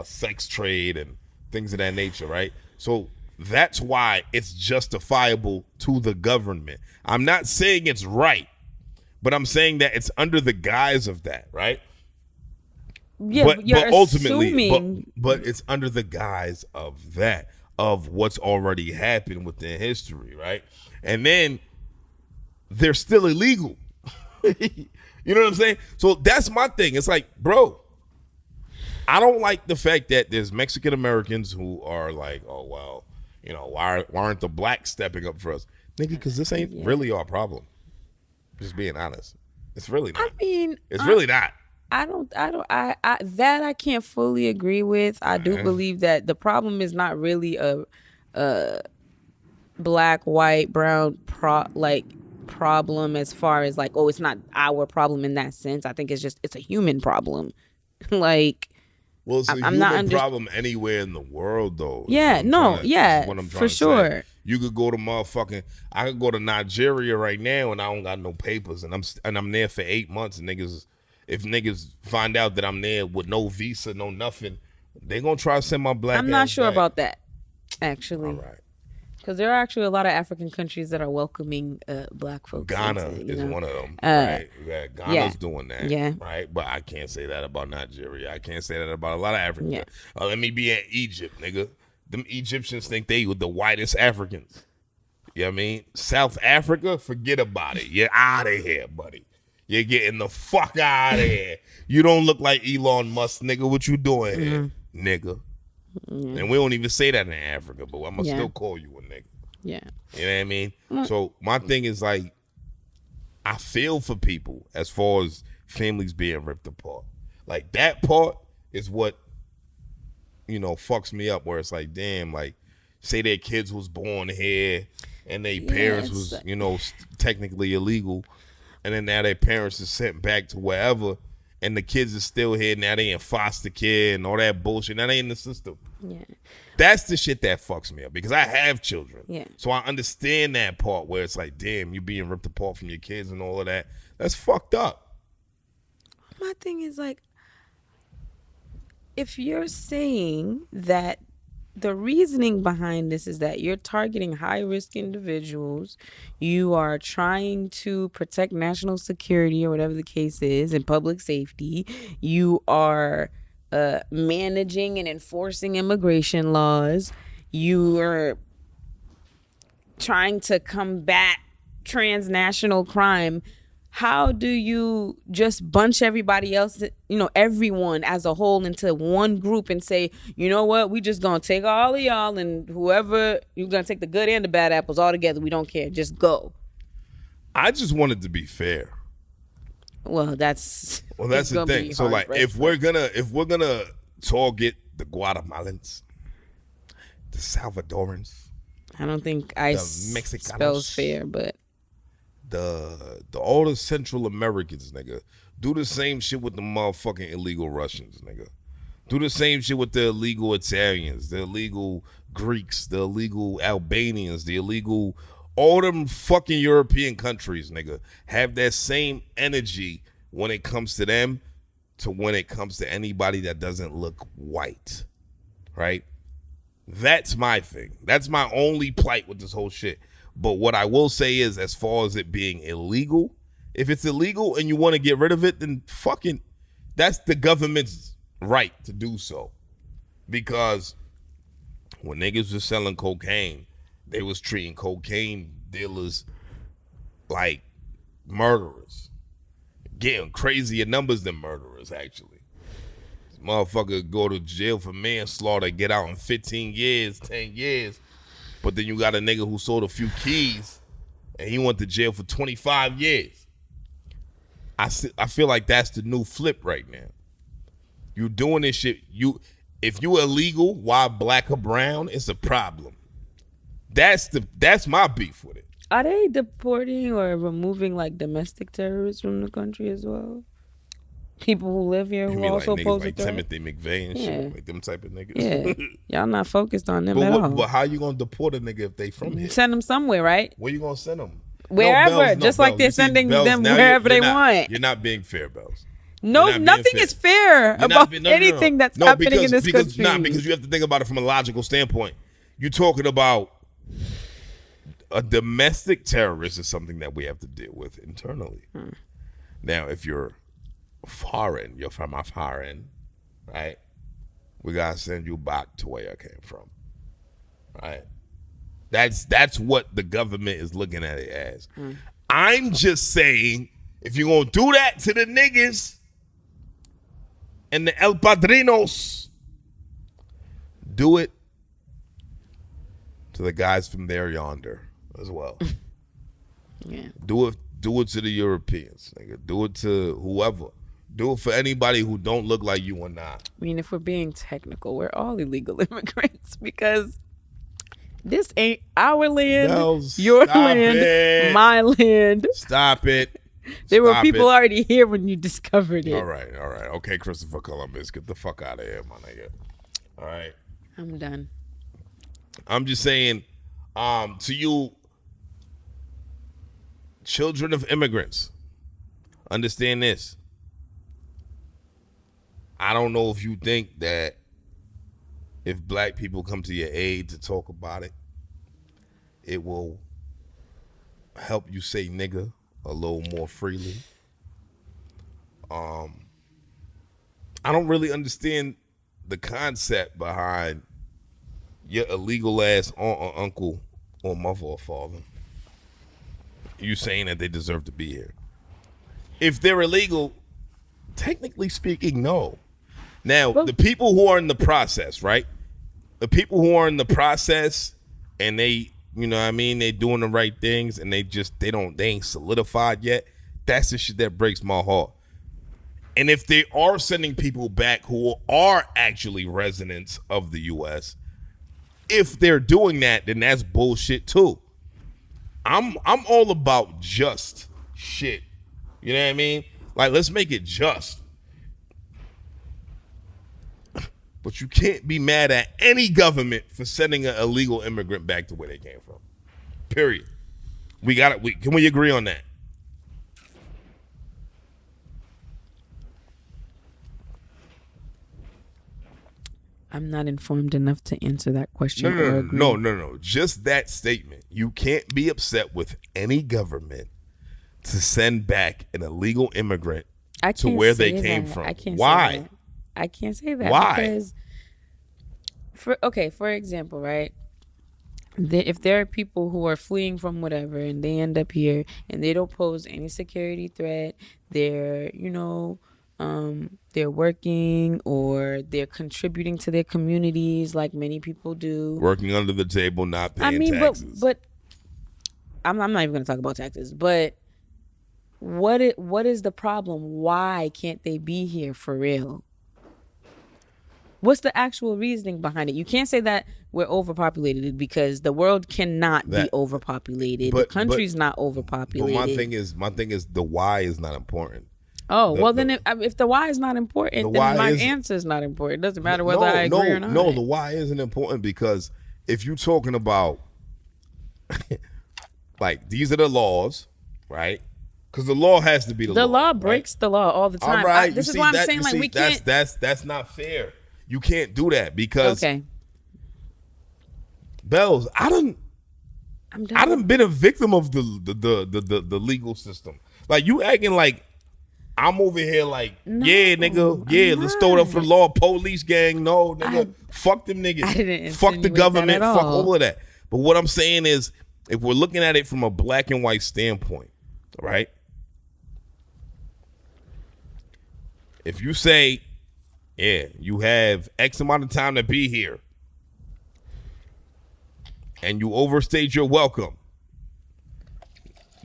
sex trade and things of that nature, right? So that's why it's justifiable to the government. I'm not saying it's right, but I'm saying that it's under the guise of that, right? Yeah, but you're ultimately, assuming... but it's under the guise of that. of what's already happened within history, right? And then they're still illegal. You know what I'm saying? So that's my thing. It's like, bro, I don't like the fact that there's Mexican Americans who are like, oh, well, you know, why aren't the blacks stepping up for us? Nigga, because this ain't really our problem. Just being honest. It's really not. I mean, it's really not. I that I can't fully agree with. I do believe that the problem is not really a black, white, brown problem as far as like, oh, it's not our problem in that sense. I think it's a human problem. Like, well, it's a human problem anywhere in the world, though. Yeah, for sure. Say. You could go to I could go to Nigeria right now and I don't got no papers, and I'm there for 8 months, and if niggas find out that I'm there with no visa, no nothing, they gonna try to send my black. I'm not sure about that, actually. All right. Because there are actually a lot of African countries that are welcoming black folks. Ghana is one of them, right? Yeah, Ghana's doing that, right? But I can't say that about Nigeria. I can't say that about a lot of Africans. Yeah. Let me be in Egypt, nigga. Them Egyptians think they were the whitest Africans. You know what I mean? South Africa, forget about it. You're out of here, buddy. You're getting the fuck out of here. You don't look like Elon Musk, nigga. What you doing here, nigga? Yeah. And we don't even say that in Africa, but I'm going to still call you a nigga. Yeah. You know what I mean? So my thing is like, I feel for people as far as families being ripped apart. Like that part is what, you know, fucks me up, where it's like, damn, like say their kids was born here and their parents was, you know, technically illegal. And then now their parents are sent back to wherever, and the kids are still here. Now they in foster care and all that bullshit. Now they in the system. Yeah. That's the shit that fucks me up, because I have children. Yeah. So I understand that part where it's like, damn, you being ripped apart from your kids and all of that. That's fucked up. My thing is like, if you're saying that the reasoning behind this is that you're targeting high-risk individuals, you are trying to protect national security or whatever the case is and public safety, you are managing and enforcing immigration laws, you are trying to combat transnational crime, how do you just bunch everybody else, you know, everyone as a whole into one group and say, you know what, we just gonna take all of y'all, and whoever, you're gonna take the good and the bad apples all together, we don't care, just go. I just want it to be fair. Well, that's the thing. So like, if we're gonna target the Guatemalans, the Salvadorans, I don't think ICE spells fair, but all the Central Americans, nigga, do the same shit with the motherfucking illegal Russians, nigga. Do the same shit with the illegal Italians, the illegal Greeks, the illegal Albanians, the illegal, all them fucking European countries, nigga. Have that same energy when it comes to them to when it comes to anybody that doesn't look white, right? That's my thing. That's my only plight with this whole shit. But what I will say is, as far as it being illegal, if it's illegal and you want to get rid of it, then fucking, that's the government's right to do so. Because when niggas was selling cocaine, they was treating cocaine dealers like murderers. Getting crazier numbers than murderers, actually. This motherfucker go to jail for manslaughter, get out in 15 years, 10 years. But then you got a nigga who sold a few keys and he went to jail for 25 years. I feel like that's the new flip right now. You doing this shit. If you illegal while black or brown, it's a problem. That's my beef with it. Are they deporting or removing like domestic terrorists from the country as well? People who live here who also like pose a like threat? Timothy McVeigh and shit, like them type of niggas. Yeah, y'all not focused on them at all. But how you gonna deport a nigga if they from here? Send them somewhere, right? Where you gonna send them? Wherever, just like they're sending them wherever they want. You're not being fair, Bells. No, nothing is fair about anything that's happening in this country. Because you have to think about it from a logical standpoint. You're talking about a domestic terrorist is something that we have to deal with internally. Now, if you're foreign, you're from a foreign, right? We gotta send you back to where you came from. Right? That's what the government is looking at it as. I'm just saying, if you're going to do that to the niggas and the El Padrinos, do it to the guys from there yonder as well. Yeah. Do it to the Europeans. Nigga. Do it to whoever. Do it for anybody who don't look like you or not. I mean, if we're being technical, we're all illegal immigrants because this ain't our land, your land, my land. Stop it. There were people already here when you discovered it. All right. Okay, Christopher Columbus, get the fuck out of here, my nigga. All right. I'm done. I'm just saying, to you, children of immigrants, understand this. I don't know if you think that if black people come to your aid to talk about it, it will help you say nigga a little more freely. I don't really understand the concept behind your illegal ass aunt or uncle or mother or father. You saying that they deserve to be here. If they're illegal, technically speaking, no. Now, the people who are in the process, right? The people who are in the process and they, you know what I mean, they doing the right things and they ain't solidified yet. That's the shit that breaks my heart. And if they are sending people back who are actually residents of the U.S., if they're doing that, then that's bullshit too. I'm all about just shit. You know what I mean? Like, let's make it just. But you can't be mad at any government for sending an illegal immigrant back to where they came from. Period. We got it. Can we agree on that? I'm not informed enough to answer that question. No. Just that statement. You can't be upset with any government to send back an illegal immigrant to where they came from. Why? I can't say that. Why? Because, for example, right? If there are people who are fleeing from whatever and they end up here and they don't pose any security threat, they're, they're working or they're contributing to their communities like many people do. Working under the table, not paying taxes. But I'm not even going to talk about taxes. But what is the problem? Why can't they be here for real? What's the actual reasoning behind it? You can't say that we're overpopulated because the world cannot be overpopulated. The country's not overpopulated. But my thing is the why is not important. Then if the why is not important, then my answer is not important. It doesn't matter whether I agree or not. No, the why isn't important because if you're talking about like these are the laws, right? Because the law has to be the law. The law breaks the law all the time. All right. This is why I'm saying like we can't. That's not fair. You can't do that because Bells, I done been a victim of the legal system. Like you acting like I'm over here like, nigga, let's throw it up for the law, police gang. No, nigga, fuck them niggas. I didn't fuck the government, fuck all of that. But what I'm saying is, if we're looking at it from a black and white standpoint, right? If you say, you have X amount of time to be here, and you overstayed your welcome,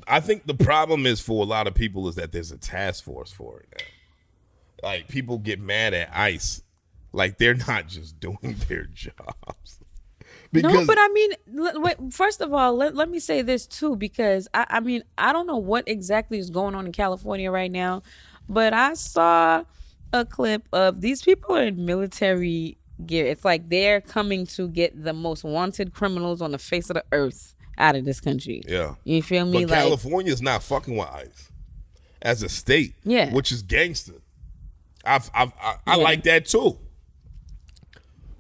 I think the problem is for a lot of people is that there's a task force for it now. Like, people get mad at ICE like they're not just doing their jobs. No, but I mean, first of all, let me say this too, because I mean, I don't know what exactly is going on in California right now, but I saw a clip of these people are in military gear. It's like they're coming to get the most wanted criminals on the face of the earth out of this country. Yeah. You feel me? But California's not fucking with ICE as a state. Yeah. Which is gangster. I like that too.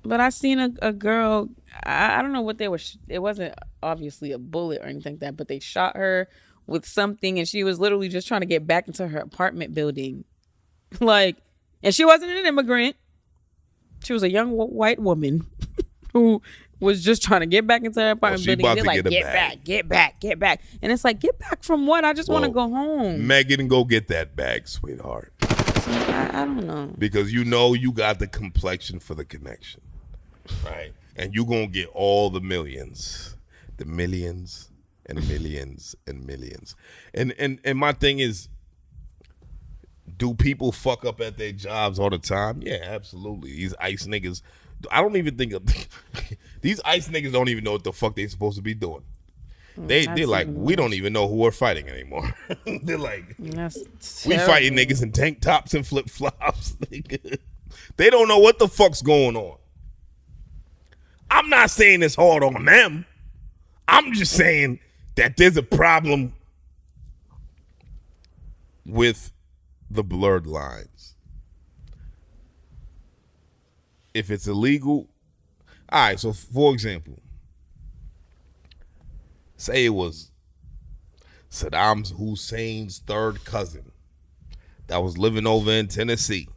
But I seen a girl, I don't know what they were, it wasn't obviously a bullet or anything like that, but they shot her with something and she was literally just trying to get back into her apartment building. Like, and she wasn't an immigrant. She was a young white woman who was just trying to get back into her apartment building. about They're to like, get a get bag. back, get back, get back. And it's like, get back from what? I just want to go home. Megan, go get that bag, sweetheart. So, I don't know. Because you know you got the complexion for the connection. Right? And you going to get all the millions. The millions and millions and millions. And my thing is, do people fuck up at their jobs all the time? Yeah, absolutely. These ICE niggas, I don't even think these ICE niggas don't even know what the fuck they supposed to be doing. They're like, we don't even know who we're fighting anymore. They're like, we fighting niggas in tank tops and flip flops. They don't know what the fuck's going on. I'm not saying it's hard on them. I'm just saying that there's a problem with the blurred lines. If it's illegal, all right, so for example, say it was Saddam Hussein's third cousin that was living over in Tennessee,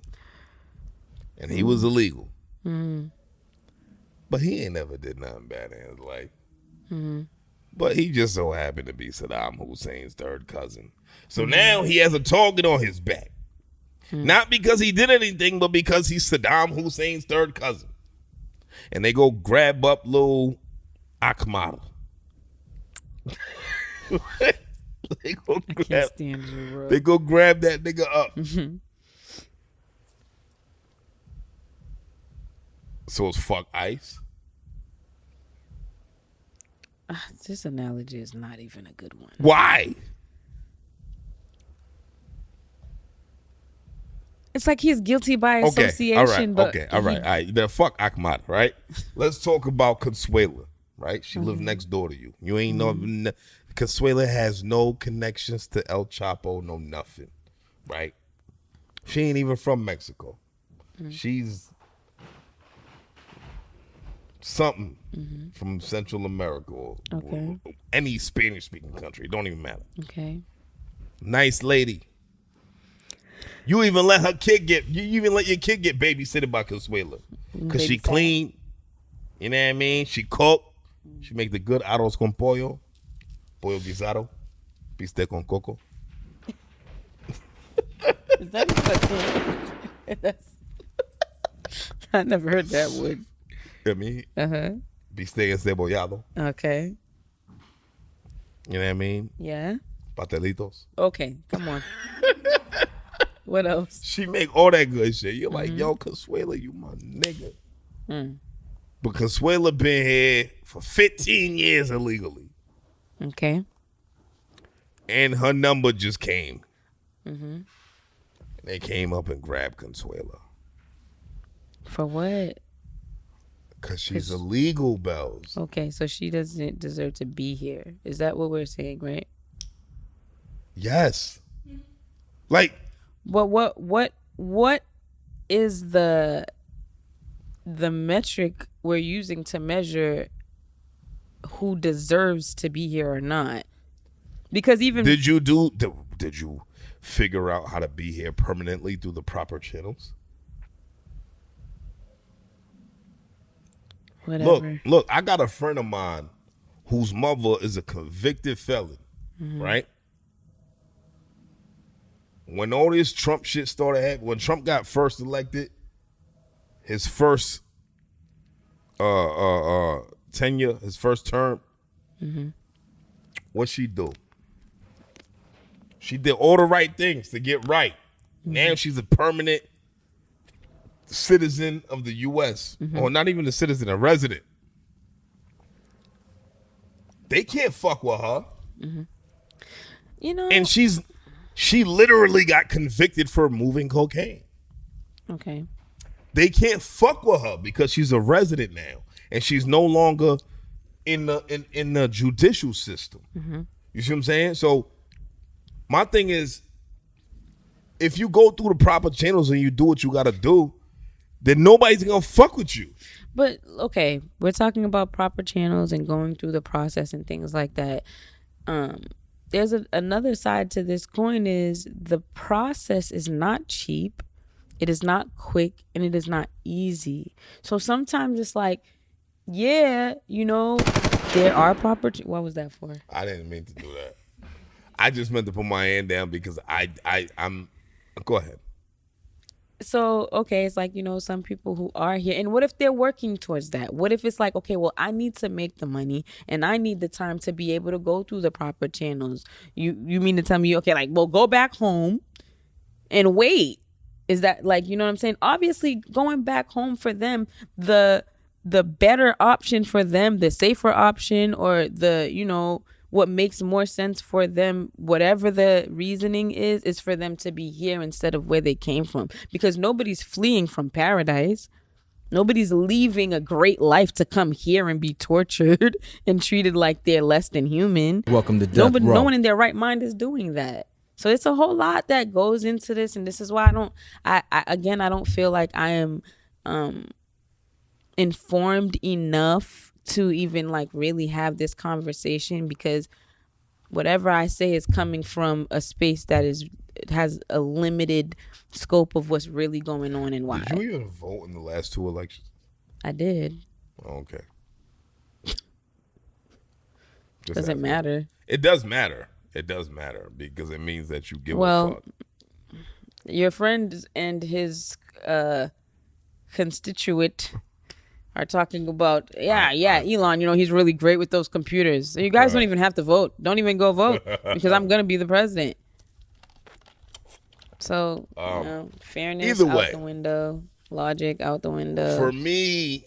and he was illegal. But he ain't never did nothing bad in his life. But he just so happened to be Saddam Hussein's third cousin. So now he has a target on his back. Not because he did anything, but because he's Saddam Hussein's third cousin. And they go grab up little Ahmad. They go grab that nigga up. So it's fuck ICE. This analogy is not even a good one. Why? It's like he's guilty by association. All right. Then fuck Ahmad, right? Let's talk about Consuela, right? She lived next door to you. You ain't know. Consuela has no connections to El Chapo, no nothing, right? She ain't even from Mexico. She's something from Central America or any Spanish-speaking country. It don't even matter. Okay. Nice lady. You even let your kid get babysitted by Consuela. Because she clean. You know what I mean? She cook. She make the good arroz con pollo. Pollo guisado. Bistec con coco. Is that a thing? I never heard that word. You know what I mean? Bistec encebollado. Okay. You know what I mean? Yeah. Patelitos. Okay, come on. What else? She make all that good shit. You're like, yo, Consuela, you my nigga. But Consuela been here for 15 years illegally. Okay. And her number just came. They came up and grabbed Consuela. For what? Because she's illegal, Bells. Okay, so she doesn't deserve to be here. Is that what we're saying, right? Yes. Like, but what is the metric we're using to measure who deserves to be here or not? Because even did you figure out how to be here permanently through the proper channels? Whatever. Look, I got a friend of mine whose mother is a convicted felon, right? When all this Trump shit started happening, when Trump got first elected, his first tenure, his first term, what'd she do? She did all the right things to get right. Now she's a permanent citizen of the U.S. Or not even a citizen, a resident. They can't fuck with her. You know, and she literally got convicted for moving cocaine. Okay. They can't fuck with her because she's a resident now, and she's no longer in the judicial system. You see what I'm saying? So my thing is, if you go through the proper channels and you do what you got to do, then nobody's gonna fuck with you. But okay, we're talking about proper channels and going through the process and things like that. There's another side to this coin is the process is not cheap, it is not quick, and it is not easy. So sometimes it's like yeah, there are proper. What was that for? I didn't mean to do that. I just meant to put my hand down because I'm. Go ahead. So, okay, it's like, some people who are here. And what if they're working towards that? What if it's like, okay, well, I need to make the money and I need the time to be able to go through the proper channels. You mean to tell me, okay, like, well, go back home and wait. Is that like, you know what I'm saying? Obviously, going back home for them, the better option for them, the safer option, or what makes more sense for them, whatever the reasoning is for them to be here instead of where they came from. Because nobody's fleeing from paradise. Nobody's leaving a great life to come here and be tortured and treated like they're less than human. Welcome to Death Row. No one in their right mind is doing that. So it's a whole lot that goes into this, and this is why I don't feel like I am informed enough to even like really have this conversation, because whatever I say is coming from a space that has a limited scope of what's really going on and why. Did you even vote in the last 2 elections? I did. Okay. Does it matter? It does matter. It does matter because it means that you give a fuck. Your friend and his constituent are talking about, Elon, he's really great with those computers. So you guys don't even have to vote. Don't even go vote because I'm going to be the president. So, fairness out the window, logic out the window. For me,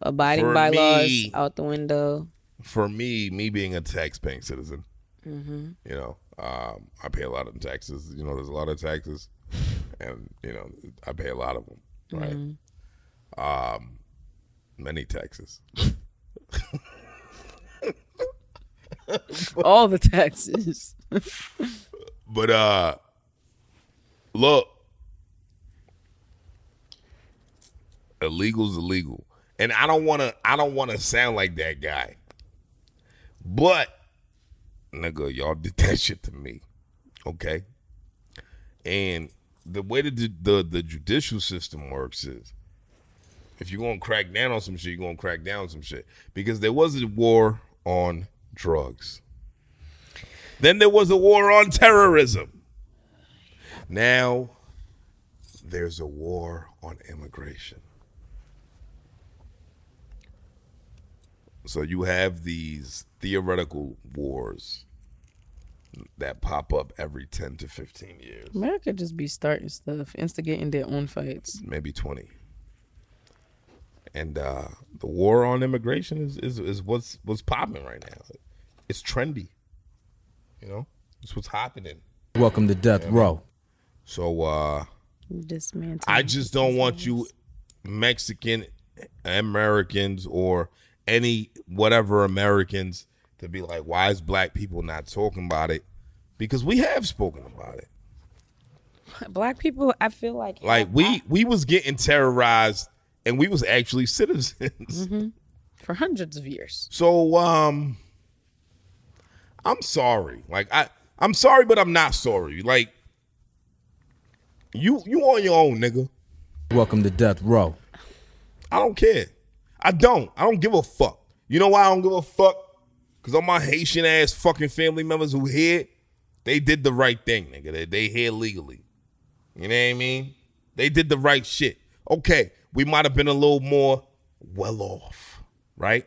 abiding by laws out the window. For me being a tax-paying citizen, I pay a lot of taxes. There's a lot of taxes, and I pay a lot of them, right? Many taxes. All the taxes. But look, illegal's illegal. And I don't wanna sound like that guy. But nigga, y'all did that shit to me. Okay? And the way that the judicial system works is, if you're going to crack down on some shit, you're going to crack down on some shit. Because there was a war on drugs. Then there was a war on terrorism. Now, there's a war on immigration. So you have these theoretical wars that pop up every 10 to 15 years. America just be starting stuff, instigating their own fights. Maybe 20. And the war on immigration is what's popping right now. It's trendy. It's what's happening. Welcome to Death Row. So I just don't want you Mexican Americans or any whatever Americans to be like, why is black people not talking about it? Because we have spoken about it. Black people, I feel like we was getting terrorized. And we was actually citizens for hundreds of years. So I'm sorry. Like I'm sorry, but I'm not sorry. Like you on your own, nigga. Welcome to Death Row. I don't care. I don't give a fuck. You know why I don't give a fuck? Because all my Haitian ass fucking family members who here, they did the right thing, nigga. They here legally. You know what I mean? They did the right shit. Okay. We might have been a little more well off, right?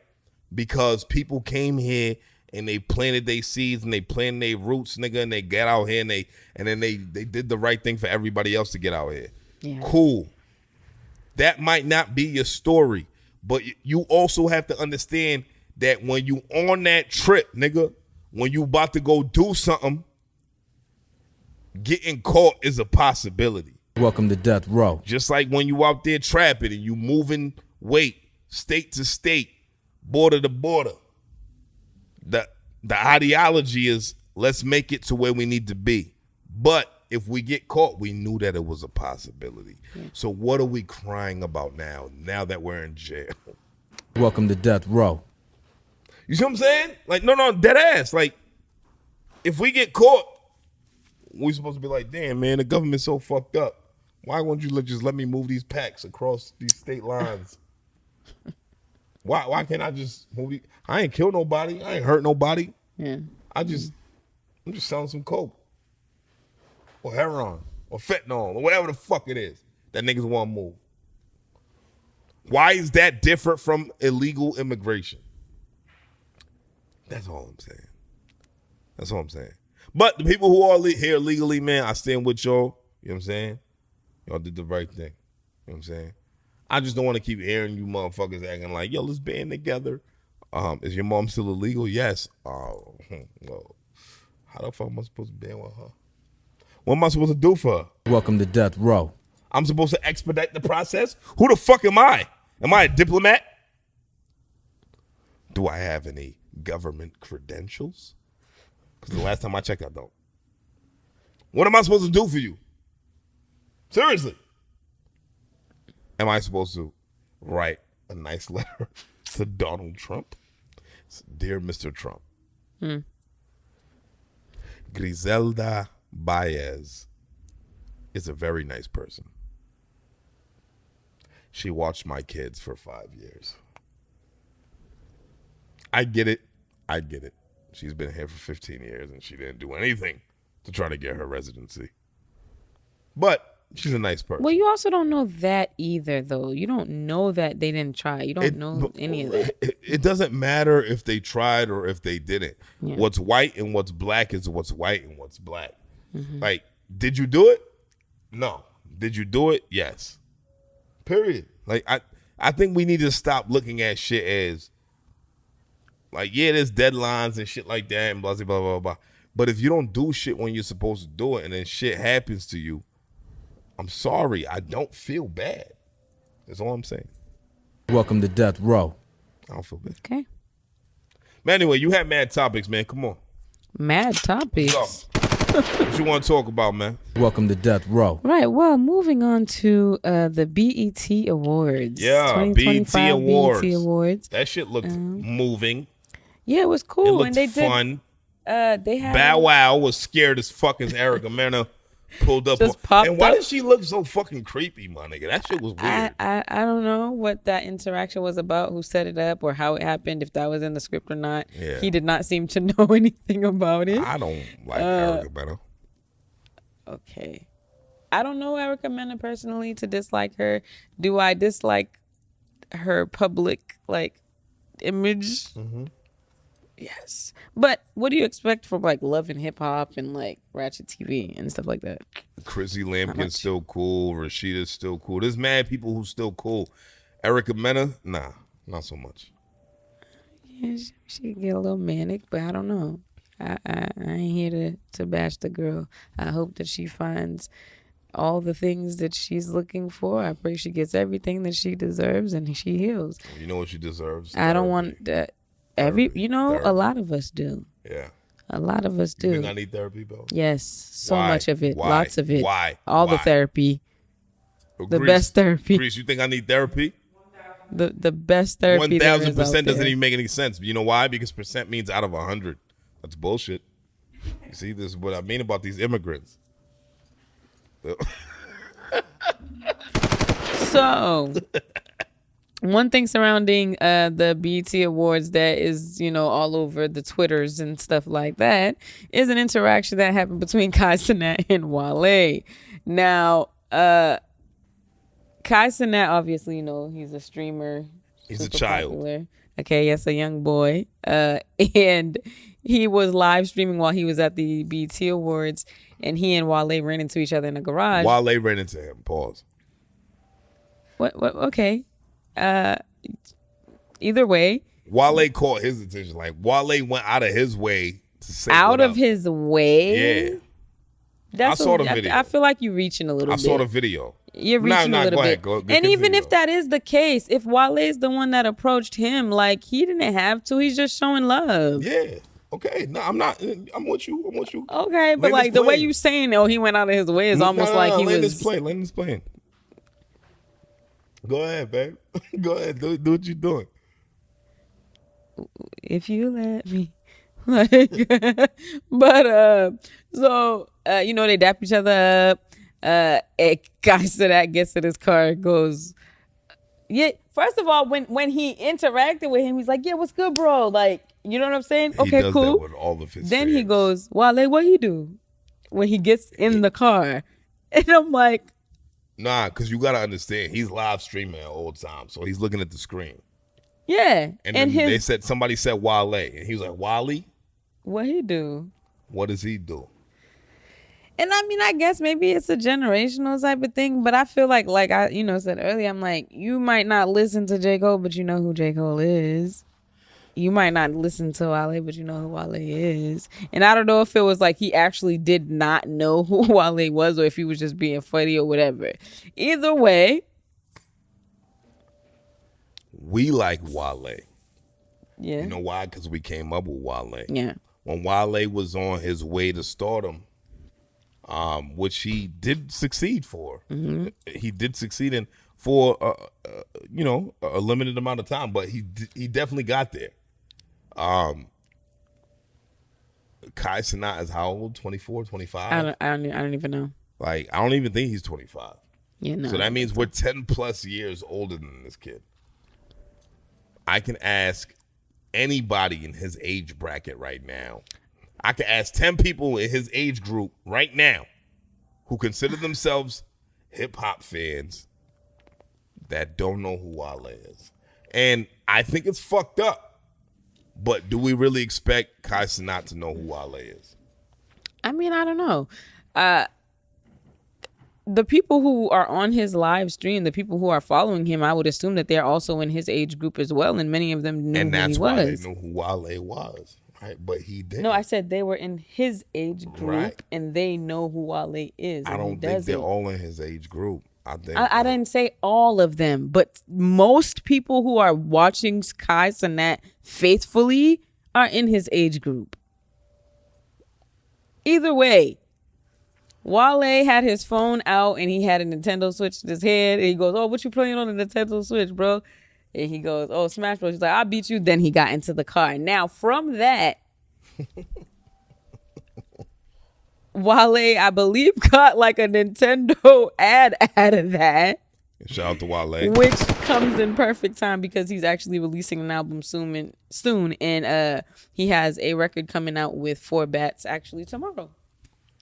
Because people came here and they planted their seeds and they planted their roots, nigga, and they got out here and then they did the right thing for everybody else to get out here. Yeah. Cool. That might not be your story, but you also have to understand that when you on that trip, nigga, when you about to go do something, getting caught is a possibility. Welcome to Death Row. Just like when you out there trapping and you moving weight state to state, border to border. The ideology is let's make it to where we need to be. But if we get caught, we knew that it was a possibility. Yeah. So what are we crying about now that we're in jail? Welcome to Death Row. You see what I'm saying? Like, no, dead ass. Like, if we get caught, we're supposed to be like, damn, man, the government's so fucked up. Why won't you just let me move these packs across these state lines? Why can't I just move? I ain't kill nobody. I ain't hurt nobody. Yeah. I'm just selling some coke or heroin or fentanyl or whatever the fuck it is that niggas want to move. Why is that different from illegal immigration? That's all I'm saying. That's all I'm saying. But the people who are here legally, man, I stand with y'all. You know what I'm saying? Y'all did the right thing. You know what I'm saying? I just don't want to keep hearing you motherfuckers acting like, yo, let's band together. Is your mom still illegal? Yes. Oh, well, how the fuck am I supposed to band with her? What am I supposed to do for her? Welcome to Death Row. I'm supposed to expedite the process? Who the fuck am I? Am I a diplomat? Do I have any government credentials? Because the last time I checked, I don't. What am I supposed to do for you? Seriously. Am I supposed to write a nice letter to Donald Trump? Dear Mr. Trump. Griselda Baez is a very nice person. She watched my kids for 5 years. I get it. She's been here for 15 years and she didn't do anything to try to get her residency. But she's a nice person. Well, you also don't know that either, though. You don't know that they didn't try. You don't know any of that. It doesn't matter if they tried or if they didn't. Yeah. What's white and what's black is what's white and what's black. Mm-hmm. Like, did you do it? No. Did you do it? Yes. Period. Like, I think we need to stop looking at shit as, like, yeah, there's deadlines and shit like that and blah, blah, blah, blah, blah. But if you don't do shit when you're supposed to do it and then shit happens to you, I'm sorry. I don't feel bad. That's all I'm saying. Welcome to Death Row. I don't feel bad. Okay. Man, anyway, you had mad topics, man. Come on. Mad topics. What you want to talk about, man? Welcome to Death Row. Right. Well, moving on to the BET Awards. Yeah, BET Awards. BET Awards. That shit looked moving. Yeah, it was cool. It looked and they fun. They had Bow Wow was scared as fuck as Erica Mena pulled up. Just popped and why up. did she look so fucking creepy, my nigga? That shit was weird. I don't know what that interaction was about, who set it up or how it happened, if that was in the script or not. Yeah. He did not seem to know anything about it. I don't like Erica Mena. Okay. I don't know Erica Mena personally to dislike her. Do I dislike her public, like, image? Mm-hmm. Yes. But what do you expect from, like, Love and Hip Hop and, like, Ratchet TV and stuff like that? Chrissy Lampkin's still cool. Rashida's still cool. There's mad people who's still cool. Erica Mena, nah, not so much. Yeah, she could get a little manic, but I don't know. I ain't here to bash the girl. I hope that she finds all the things that she's looking for. I pray she gets everything that she deserves and she heals. You know what she deserves? I don't want that. Therapy. A lot of us do. Yeah. A lot of us do. You think I need therapy, Bill? Yes. So Why? much of it. Why? Lots of it. Why? All Why? the therapy. The Grease, best therapy. Grease, you think I need therapy? The best therapy. 1,000% doesn't even make any sense. You know why? Because percent means out of 100. That's bullshit. You see, this is what I mean about these immigrants. So, one thing surrounding the BET Awards that is, all over the Twitters and stuff like that is an interaction that happened between Kai Cenat and Wale. Now, Kai Cenat, obviously, he's a streamer. He's a child. Popular. Okay, yes, a young boy. And he was live streaming while he was at the BET Awards, and he and Wale ran into each other in a garage. Wale ran into him. Pause. What? Okay. Either way. Wale caught his attention. Like, Wale went out of his way to say out of his way? Yeah. I saw the video. I feel like you're reaching a little bit. I saw the video. You're reaching a little bit. Go ahead, and even if that is the case, if Wale is the one that approached him, like, he didn't have to. He's just showing love. Yeah. Okay. No, I'm not. I'm with you. Okay, but like the way you saying, he went out of his way is almost like he was. Let this play. Go ahead, babe. Go ahead. Do what you're doing. If you let me. But so they dap each other up. A guy said that gets in his car and goes, Yeah. First of all, when he interacted with him, he's like, "Yeah, what's good, bro?" Like, you know what I'm saying? He Okay, does cool. that with all of his Then fans. he goes, "Wale, what he do?" When he gets in the car, and I'm like, Nah, because you gotta understand, he's live streaming all the time, so he's looking at the screen. "Yeah." And then somebody said Wale, and he was like, "Wale, what he do? what does he do?" And I mean, I guess maybe it's a generational type of thing, but I feel like I, said earlier, I'm like, you might not listen to J. Cole, but you know who J. Cole is. You might not listen to Wale, but you know who Wale is. And I don't know if it was like he actually did not know who Wale was or if he was just being funny or whatever. Either way. We like Wale. Yeah. You know why? Because we came up with Wale. Yeah. When Wale was on his way to stardom, which he did succeed for. Mm-hmm. He did succeed in for a limited amount of time, but he definitely got there. Kai Cenat is how old? 24, 25? I don't even know. Like, I don't even think he's 25. Yeah, no. So that means we're 10 plus years older than this kid. I can ask anybody in his age bracket right now. I can ask 10 people in his age group right now who consider themselves hip-hop fans that don't know who Wale is. And I think it's fucked up. But do we really expect Kai Cenat to know who Wale is? I mean, I don't know. The people who are on his live stream, the people who are following him, I would assume that they're also in his age group as well, and many of them knew who he was. And that's why they knew who Wale was, right? But he didn't. No, I said they were in his age group, right. And they know who Wale is. I don't think they're all in his age group. I didn't say all of them, but most people who are watching Kai Cenat faithfully are in his age group. Either way, Wale had his phone out and he had a Nintendo Switch in his head. And he goes, "Oh, what you playing on the Nintendo Switch, bro?" And he goes, "Oh, Smash Bros." He's like, "I'll beat you." Then he got into the car. Now, from that, Wale, I believe, got like a Nintendo ad out of that. Shout out to Wale. Which comes in perfect time because he's actually releasing an album soon, and he has a record coming out with 4 Bats actually tomorrow.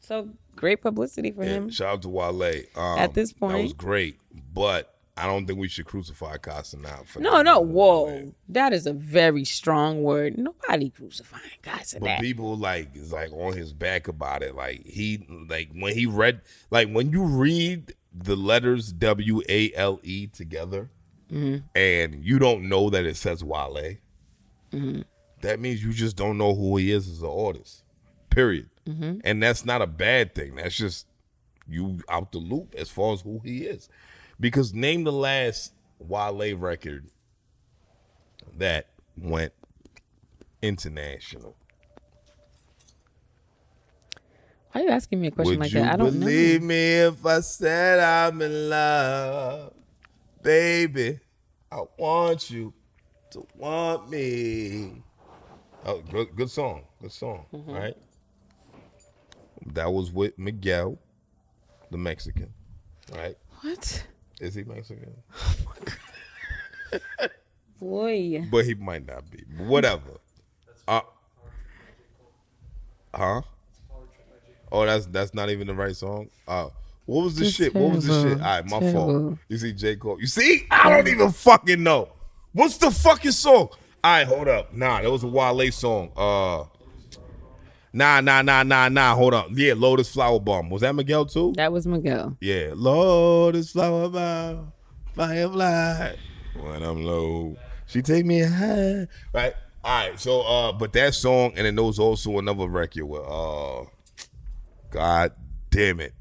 So great publicity for him. Shout out to Wale. At this point, that was great, but I don't think we should crucify Kai Cenat for No. Whoa, that is a very strong word. Nobody crucifying Kai Cenat. But people is on his back about it. Like when you read the letters WALE together, mm-hmm. and you don't know that it says Wale, mm-hmm. that means you just don't know who he is as an artist. Period. Mm-hmm. And that's not a bad thing. That's just you out the loop as far as who he is. Because name the last Wale record that went international. Why are you asking me a question like that? I don't know. Would you believe me if I said I'm in love? Baby, I want you to want me. Oh, good song. Good song, mm-hmm. Right? That was with Miguel, the Mexican, right? What? Is he Mexican? Oh my God. Boy. But he might not be. But whatever. Huh? Oh, that's not even the right song? What was the shit? Terrible. What was the shit? All right, my fault. You see J. Cole. You see? I don't even fucking know. What's the fucking song? All right, hold up. Nah, that was a Wale song. Nah. Hold up. Yeah, Lotus Flower Bomb. Was that Miguel too? That was Miguel. Yeah. Lotus Flower Bomb. Firefly. When I'm low. She take me high. Right? All right. So, but that song, and then there was also another record with, God damn it.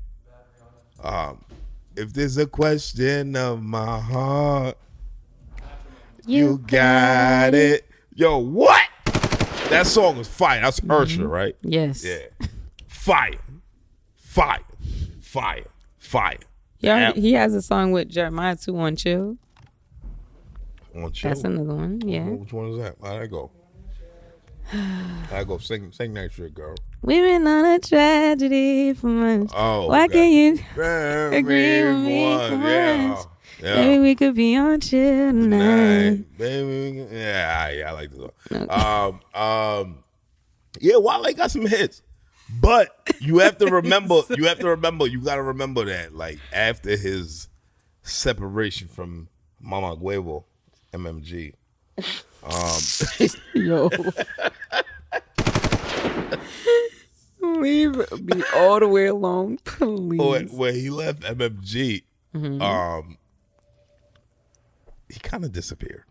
If there's a question of my heart, you got it. Yo, what? That song was fire. That's Ursula, right? Yes. Yeah. Fire. Yeah, he has a song with Jeremiah too on Chill. On Chill? That's another one, yeah. Which one is that? How'd that go? How'd go? Sing that shit, girl. We've been on a tragedy for months. Oh, why okay. can't you agree with me for Yeah. once? Yeah. Maybe we could be on chill tonight. Baby. Yeah, I like this one. Okay. Yeah, Wale got some hits. But you have to remember, you gotta remember that, like, after his separation from Mama Huevo, MMG. Yo. Leave me all the way alone, please. When he left MMG, he kind of disappeared.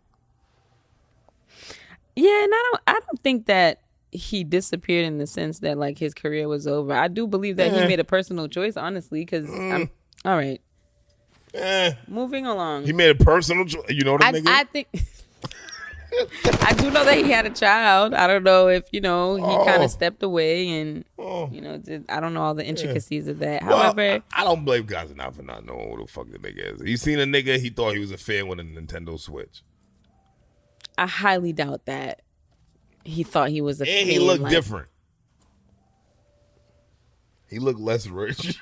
Yeah, and I don't think that he disappeared in the sense that like his career was over. I do believe that he made a personal choice, honestly, because I'm all right. Moving along. He made a personal choice. You know what I mean? I think I do know that he had a child. I don't know if he kind of stepped away and I don't know all the intricacies of that. Well, However, I don't blame Kai Cenat for not knowing who the fuck the nigga is. He seen a nigga, he thought he was a fan with a Nintendo Switch. I highly doubt that he thought he was a fan. And he looked different. He looked less rich.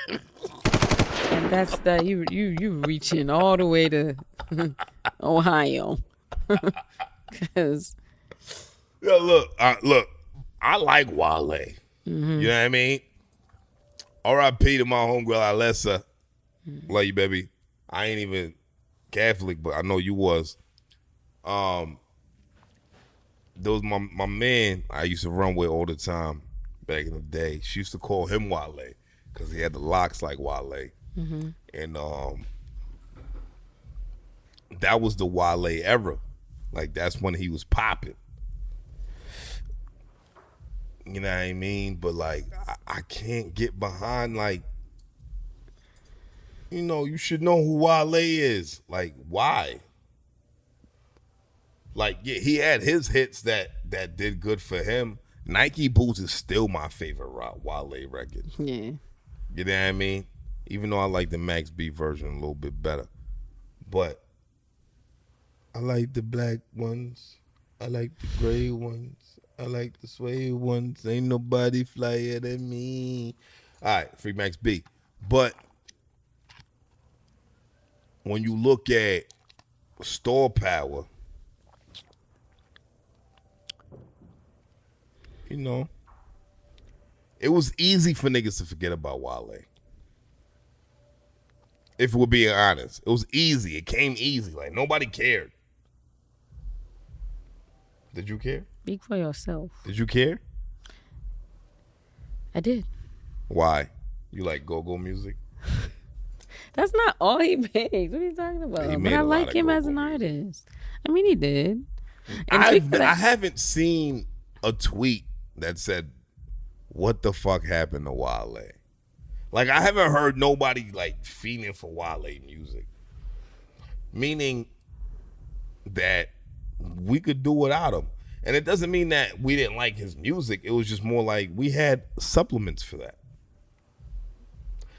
And that's that you reaching all the way to Ohio. Cause look, I like Wale. You know what I mean? R.I.P. to my homegirl Alessa. Love you, baby. I ain't even Catholic, but I know you was. There was my man I used to run with all the time back in the day. She used to call him Wale because he had the locks like Wale. And that was the Wale era. Like, that's when he was popping. You know what I mean? But, like, I can't get behind, like, you should know who Wale is. Like, why? Like, yeah, he had his hits that did good for him. Nike Boots is still my favorite Wale record. yeah. You know what I mean? Even though I like the Max B version a little bit better. But I like the black ones. I like the gray ones. I like the suede ones. Ain't nobody flyer than me. All right, free Max B. But when you look at store power, it was easy for niggas to forget about Wale. If we're being honest. It was easy. It came easy. Like, nobody cared. Did you care? Speak for yourself. Did you care? I did. Why? You like go-go music? That's not all he makes. What are you talking about? He But made I a lot like of him as go-go an music. artist. I mean, he did. And I haven't seen a tweet that said, what the fuck happened to Wale? Like, I haven't heard nobody, like, fiending for Wale music. Meaning that we could do without him. And it doesn't mean that we didn't like his music. It was just more like we had supplements for that.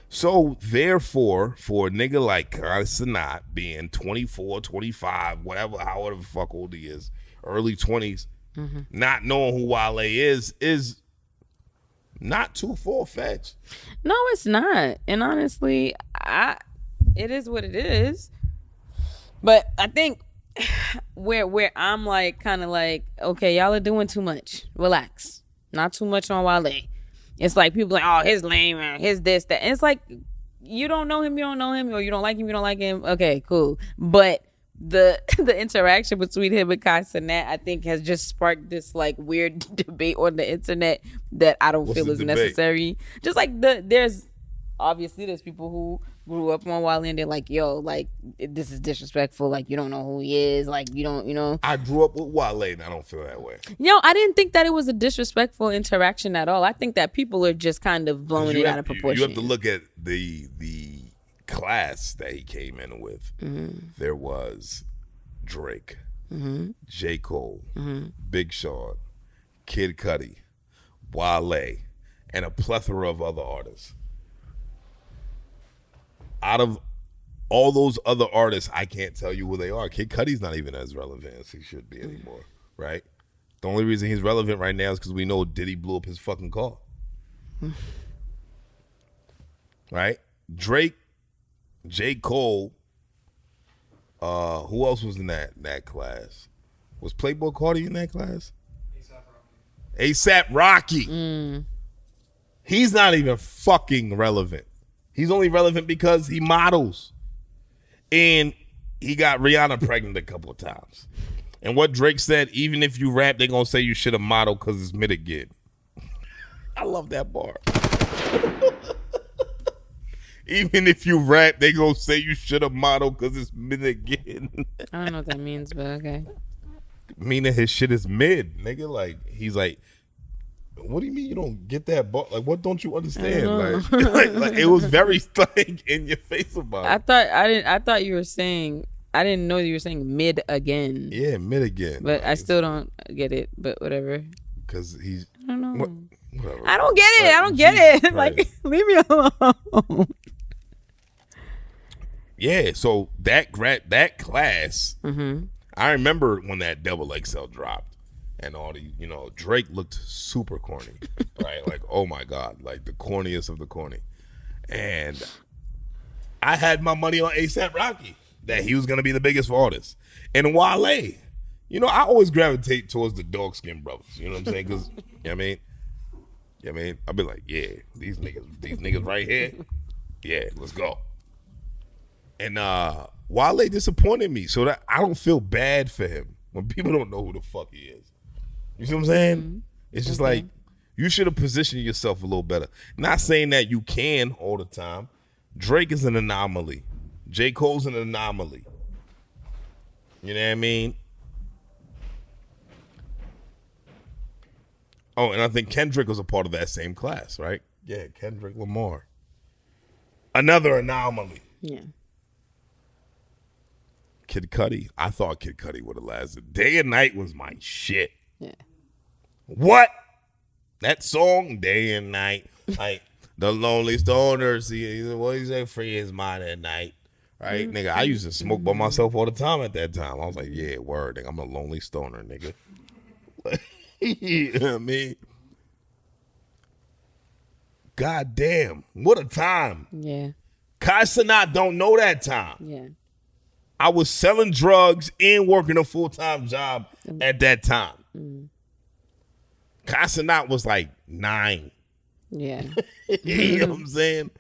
So, therefore, for a nigga like Kai Cenat being 24, 25, whatever, however the fuck old he is, early 20s, not knowing who Wale is not too far-fetched. No, it's not. And honestly, it is what it is. But I think where I'm like kind of like, okay, y'all are doing too much. Relax. Not too much on Wale. It's like people like, oh, his lame, his this, that. And it's like, you don't know him, or you don't like him, you don't like him. Okay, cool. But the interaction between him and Kai Cenat, I think, has just sparked this like weird debate on the internet that I don't feel is necessary. Just like there's people who grew up on Wale and they're like, yo, like, this is disrespectful. Like, you don't know who he is. Like, you don't. I grew up with Wale and I don't feel that way. I didn't think that it was a disrespectful interaction at all. I think that people are just kind of blowing it out of proportion. You have to look at the class that he came in with. There was Drake, J. Cole, Big Sean, Kid Cudi, Wale, and a plethora of other artists. Out of all those other artists, I can't tell you who they are. Kid Cudi's not even as relevant as he should be anymore, right? The only reason he's relevant right now is because we know Diddy blew up his fucking car. Right? Drake, J. Cole, Who else was in that class? Was Playboy Cardi in that class? A$AP Rocky. He's not even fucking relevant. He's only relevant because he models. And he got Rihanna pregnant a couple of times. And what Drake said, even if you rap, they're going to say you should have modeled because it's mid again. I love that bar. Even if you rap, they going to say you should have modeled because it's mid again. I don't know what that means, but okay. Meaning his shit is mid, nigga. Like, he's like, what do you mean you don't get that bar? Like, what don't you understand? Like, it was very like in your face about it. I thought you were saying, I didn't know you were saying mid again. Yeah, mid again. But I still don't get it, but whatever. Because he's, I don't know. whatever. I don't get it. Like, I don't get it. Christ. Like, leave me alone. Yeah, so that class, I remember when that Double XL dropped and all the, Drake looked super corny, right? Like, oh my God, like the corniest of the corny. And I had my money on A$AP Rocky, that he was going to be the biggest for artists. And Wale, I always gravitate towards the dark skinned brothers, you know what I'm saying? Because, I mean, I'll be like, yeah, these niggas right here, yeah, let's go. And Wale disappointed me, so that I don't feel bad for him when people don't know who the fuck he is. You see what I'm saying? It's just like, you should have positioned yourself a little better. Not saying that you can all the time. Drake is an anomaly. J. Cole's an anomaly. You know what I mean? Oh, and I think Kendrick was a part of that same class, right? Yeah, Kendrick Lamar. Another anomaly. Yeah. Kid Cudi. I thought Kid Cudi would have lasted. Day and Night was my shit. Yeah. What? That song, Day and Night. Like, the lonely stoner, see, what you say, free his mind at night. Right? Nigga, I used to smoke by myself all the time at that time. I was like, yeah, word, nigga, I'm a lonely stoner, nigga. You know what I mean? God damn. What a time. Yeah. Kai Cenat don't know that time. Yeah. I was selling drugs and working a full-time job at that time. Kai Cenat was like 9. Yeah. You know what I'm saying?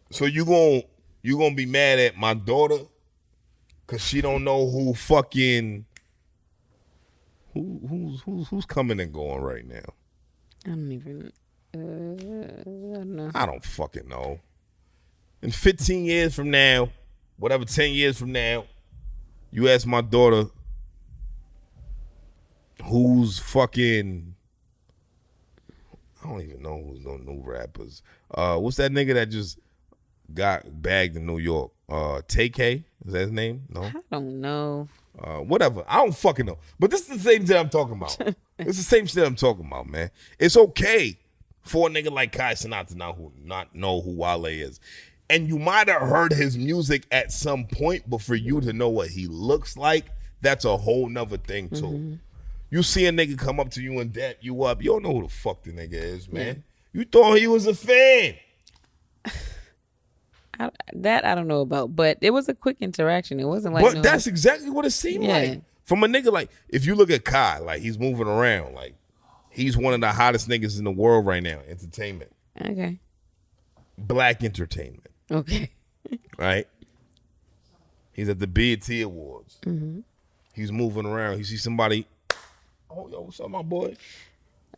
So you gonna be mad at my daughter because she don't know who fucking who's coming and going right now? I don't even. I don't know. I don't fucking know. In 15 years from now, whatever, 10 years from now, you ask my daughter who's fucking, I don't even know who's no new rappers. What's that nigga that just got bagged in New York? TK? Is that his name? No? I don't know. Whatever. I don't fucking know. But this is the same shit I'm talking about. It's the same shit I'm talking about, man. It's okay for a nigga like Kai Cenat to not know who Wale is. And you might have heard his music at some point, but for you to know what he looks like, that's a whole nother thing too. You see a nigga come up to you and dap you up, you don't know who the fuck the nigga is, man. Yeah. You thought he was a fan. That I don't know about, but it was a quick interaction. It wasn't like. But that's exactly what it seemed like. From a nigga like, if you look at Kai, like he's moving around, like he's one of the hottest niggas in the world right now. Entertainment. Okay. Black entertainment. Okay. Right. He's at the BET Awards. He's moving around. He sees somebody. Oh, yo, what's up, my boy?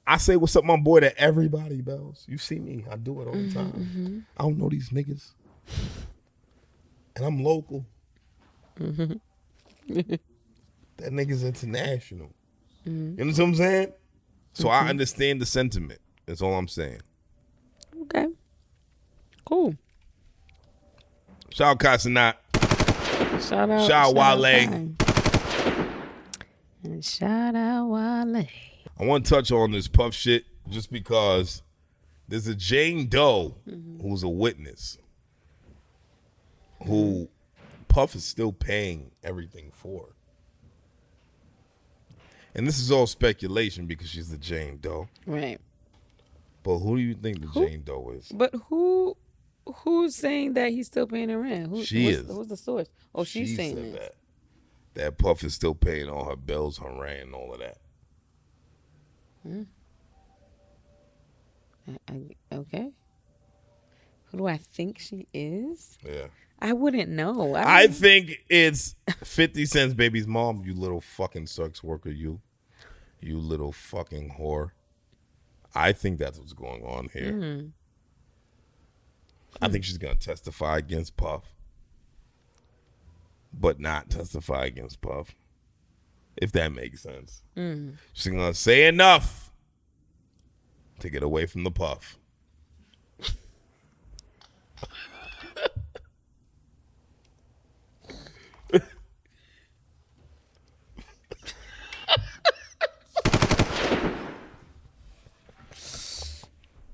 I say what's up, my boy, to everybody, Bells. You see me. I do it all the time. I don't know these niggas. And I'm local. That nigga's international. You know what I'm saying? So I understand the sentiment. That's all I'm saying. Okay. Cool. Shout out Kai Cenat. Shout out. Shout out Wale. And shout out Wale. I want to touch on this Puff shit just because there's a Jane Doe who's a witness who Puff is still paying everything for. And this is all speculation because she's the Jane Doe. Right. But who do you think the Jane Doe is? But who Who's saying that he's still paying her rent? Who's the source? Oh, she's saying said this. That Puff is still paying all her bills, her rent, and all of that. Okay. Who do I think she is? Yeah. I wouldn't know. I think it's 50 Cent's baby's mom, you little fucking sex worker, you little fucking whore. I think that's what's going on here. I think she's going to testify against Puff, but not testify against Puff, if that makes sense. She's going to say enough to get away from the Puff.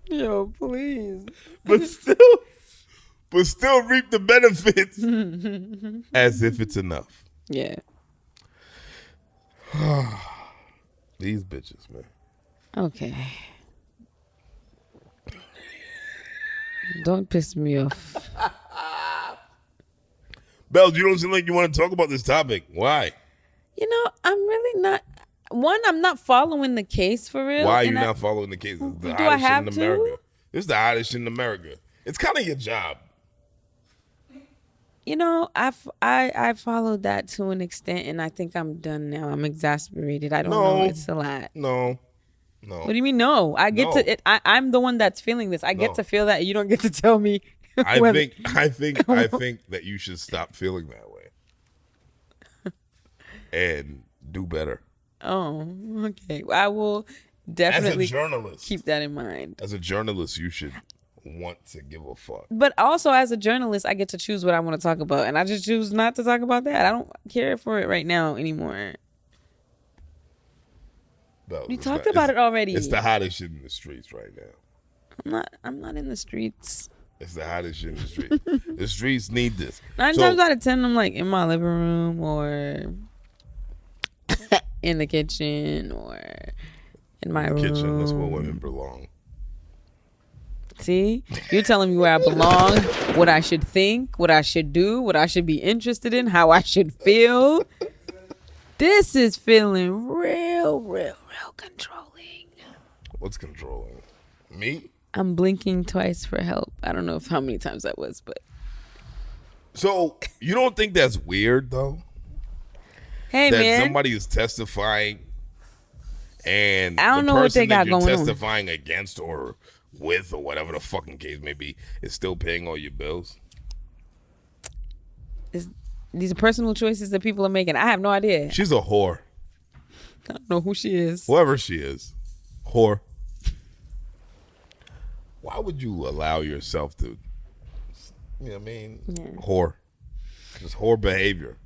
Yo, please. But still reap the benefits as if it's enough. Yeah. These bitches, man. Okay. Don't piss me off. Bells, you don't seem like you want to talk about this topic. Why? You know, I'm really not. One, I'm not following the case for real. Why are you not following the case? It's the Do I hottest shit have in to? America. It's the hottest shit in America. It's kind of your job. You know, I followed that to an extent, and I think I'm done now. I'm exasperated. I don't know. It's a lot. No. What do you mean no? I get to. I'm the one that's feeling this. I get to feel that. You don't get to tell me. I think that you should stop feeling that way and do better. Oh, okay. I will definitely as a journalist, keep that in mind. As a journalist, you should want to give a fuck. But also, as a journalist, I get to choose what I want to talk about, and I just choose not to talk about that. I don't care for it right now anymore. We talked about it already. It's the hottest shit in the streets right now. I'm not in the streets. It's the hottest shit in the streets. The streets need this. 9 times out of 10, I'm like in my living room or in the kitchen or in my room. Kitchen, that's where women belong. See? You're telling me where I belong, what I should think, what I should do, what I should be interested in, how I should feel. This is feeling real controlling. What's controlling? Me? I'm blinking twice for help. I don't know how many times that was, but. So, you don't think that's weird, though? Hey, that man. Somebody is testifying and I don't know what they got going on. testifying against or with or whatever the fucking case may be is still paying all your bills? These are personal choices that people are making. I have no idea. She's a whore. I don't know who she is. Whoever she is. Whore. Why would you allow yourself to, you know what I mean? Yeah. Whore. Just whore behavior.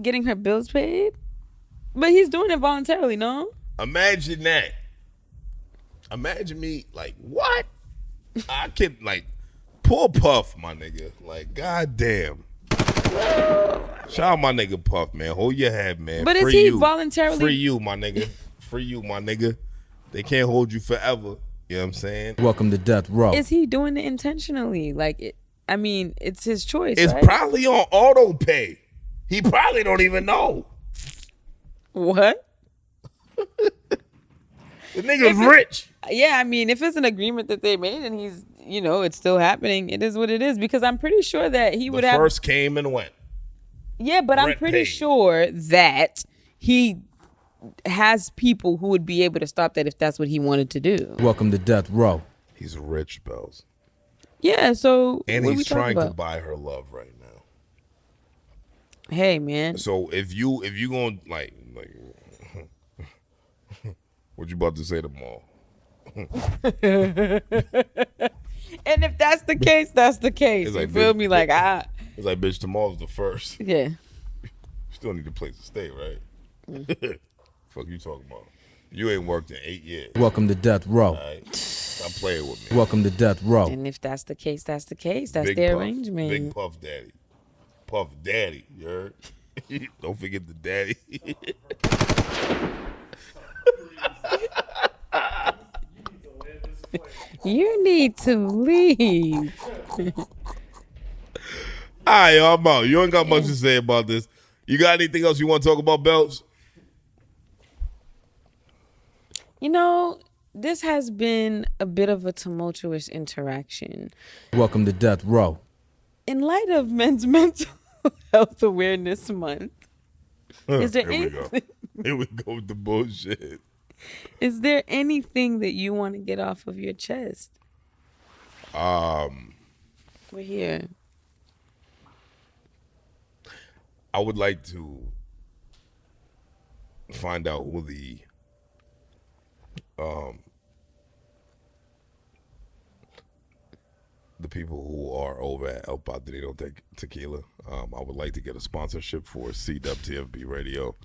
Getting her bills paid? But he's doing it voluntarily, no? Imagine that. Imagine me, like, what? I can, like, pull Puff, my nigga. Like, goddamn. Shout out my nigga Puff, man. Hold your head, man. But is he voluntarily? Free you, my nigga. Free you, my nigga. They can't hold you forever. You know what I'm saying? Welcome to Death Row. Is he doing it intentionally? Like, I mean, it's his choice, It's right? probably on auto pay. He probably don't even know. What? The nigga's rich. Yeah, I mean, if it's an agreement that they made and he's, you know, it's still happening, it is what it is. Because I'm pretty sure that he would have. The first came and went. Yeah, but I'm pretty sure that he has people who would be able to stop that if that's what he wanted to do. Welcome to Death Row. He's rich, Bells. Yeah, so and he's trying to buy her love right now. Hey, man. So if you gonna like what you about to say to Maul? And if that's the case, that's the case. You feel me? Like it's like, bitch, tomorrow's the first. Yeah. You still need a place to stay, right? Fuck you talking about? You ain't worked in 8 years. Welcome to Death Row. Right. Stop playing with me. Welcome to Death Row. And if that's the case, that's the case. That's Big their Puff, arrangement. Big Puff Daddy. Puff Daddy, you heard? Don't forget the daddy. You need to leave. All right, yo, I'm out. You ain't got much to say about this. You got anything else you want to talk about, Belts? You know, this has been a bit of a tumultuous interaction. Welcome to Death Row. In light of Men's Mental Health Awareness Month, is there Here we go. anything, Here we go with the bullshit. is there anything that you want to get off of your chest? We're here. I would like to find out who the people who are over at El Padrino Tequila. I would like to get a sponsorship for CWTFB Radio.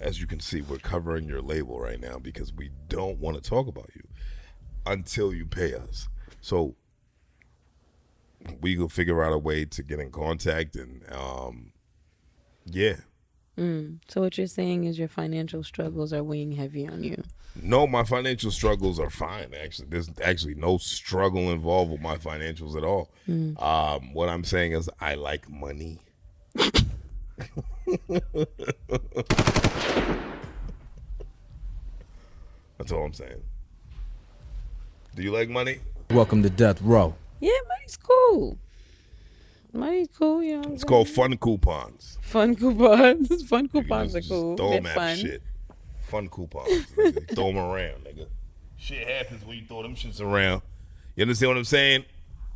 As you can see, we're covering your label right now because we don't want to talk about you until you pay us. So we will figure out a way to get in contact and yeah. So what you're saying is your financial struggles are weighing heavy on you. No, my financial struggles are fine. Actually, there's actually no struggle involved with my financials at all. What I'm saying is I like money. That's all I'm saying. Do you like money? Welcome to Death Row. Yeah, money's cool. Money's cool, you know. It's called fun coupons. Fun coupons. Fun You can coupons are just cool. throw They're them at fun. shit. Fun coupons. Nigga. Throw them around, nigga. Shit happens when you throw them shits around. You understand what I'm saying?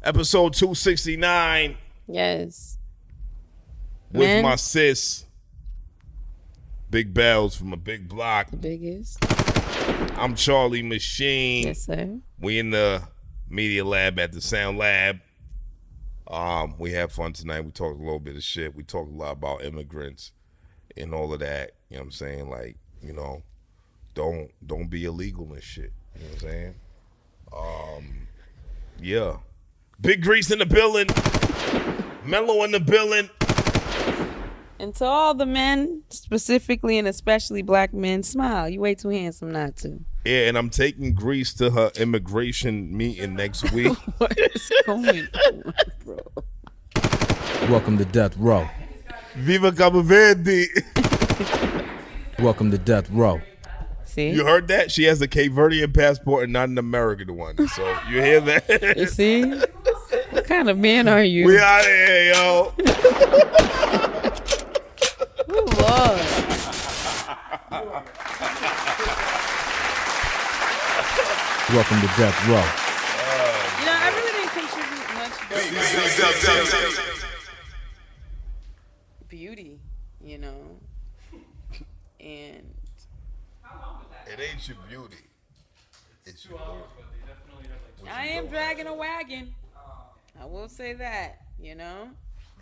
Episode 269 Yes. with Man. my sis, Big Bells from a big block. The biggest. I'm Charlie MaSheen. Yes, sir. We in the media lab at the Sound Lab. We had fun tonight. We talked a little bit of shit. We talked a lot about immigrants and all of that. You know what I'm saying? Like, you know, don't be illegal and shit. You know what I'm saying? Yeah. Big Grease in the building. Mellow in the building. And to all the men, specifically and especially black men, smile. You way too handsome not to. Yeah, and I'm taking Grease to her immigration meeting next week. What is going on, bro? Welcome to Death Row. Viva Cabo Verde. Welcome to Death Row. See? You heard that? She has a Cape Verdean passport and not an American one. So you hear that? You see? What kind of man are you? We out of here, yo. Oh, Lord. Welcome to Death Row. You know, I really didn't contribute much but beauty, you know. And It ain't your beauty. It's your I am dragging a wagon. I will say that, you know.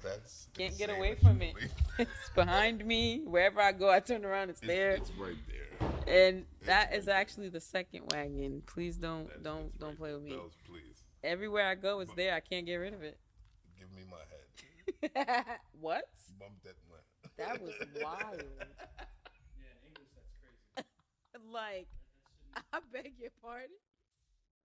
That's Can't get away from it. It's behind me. Wherever I go, I turn around, it's there. It's right there. And that is actually the second wagon. Please don't play with me. Bells, please. Everywhere I go, it's there. I can't get rid of it. Give me my head. What? Bump that one. That was wild. Yeah, in English, that's crazy. Like, I beg your pardon?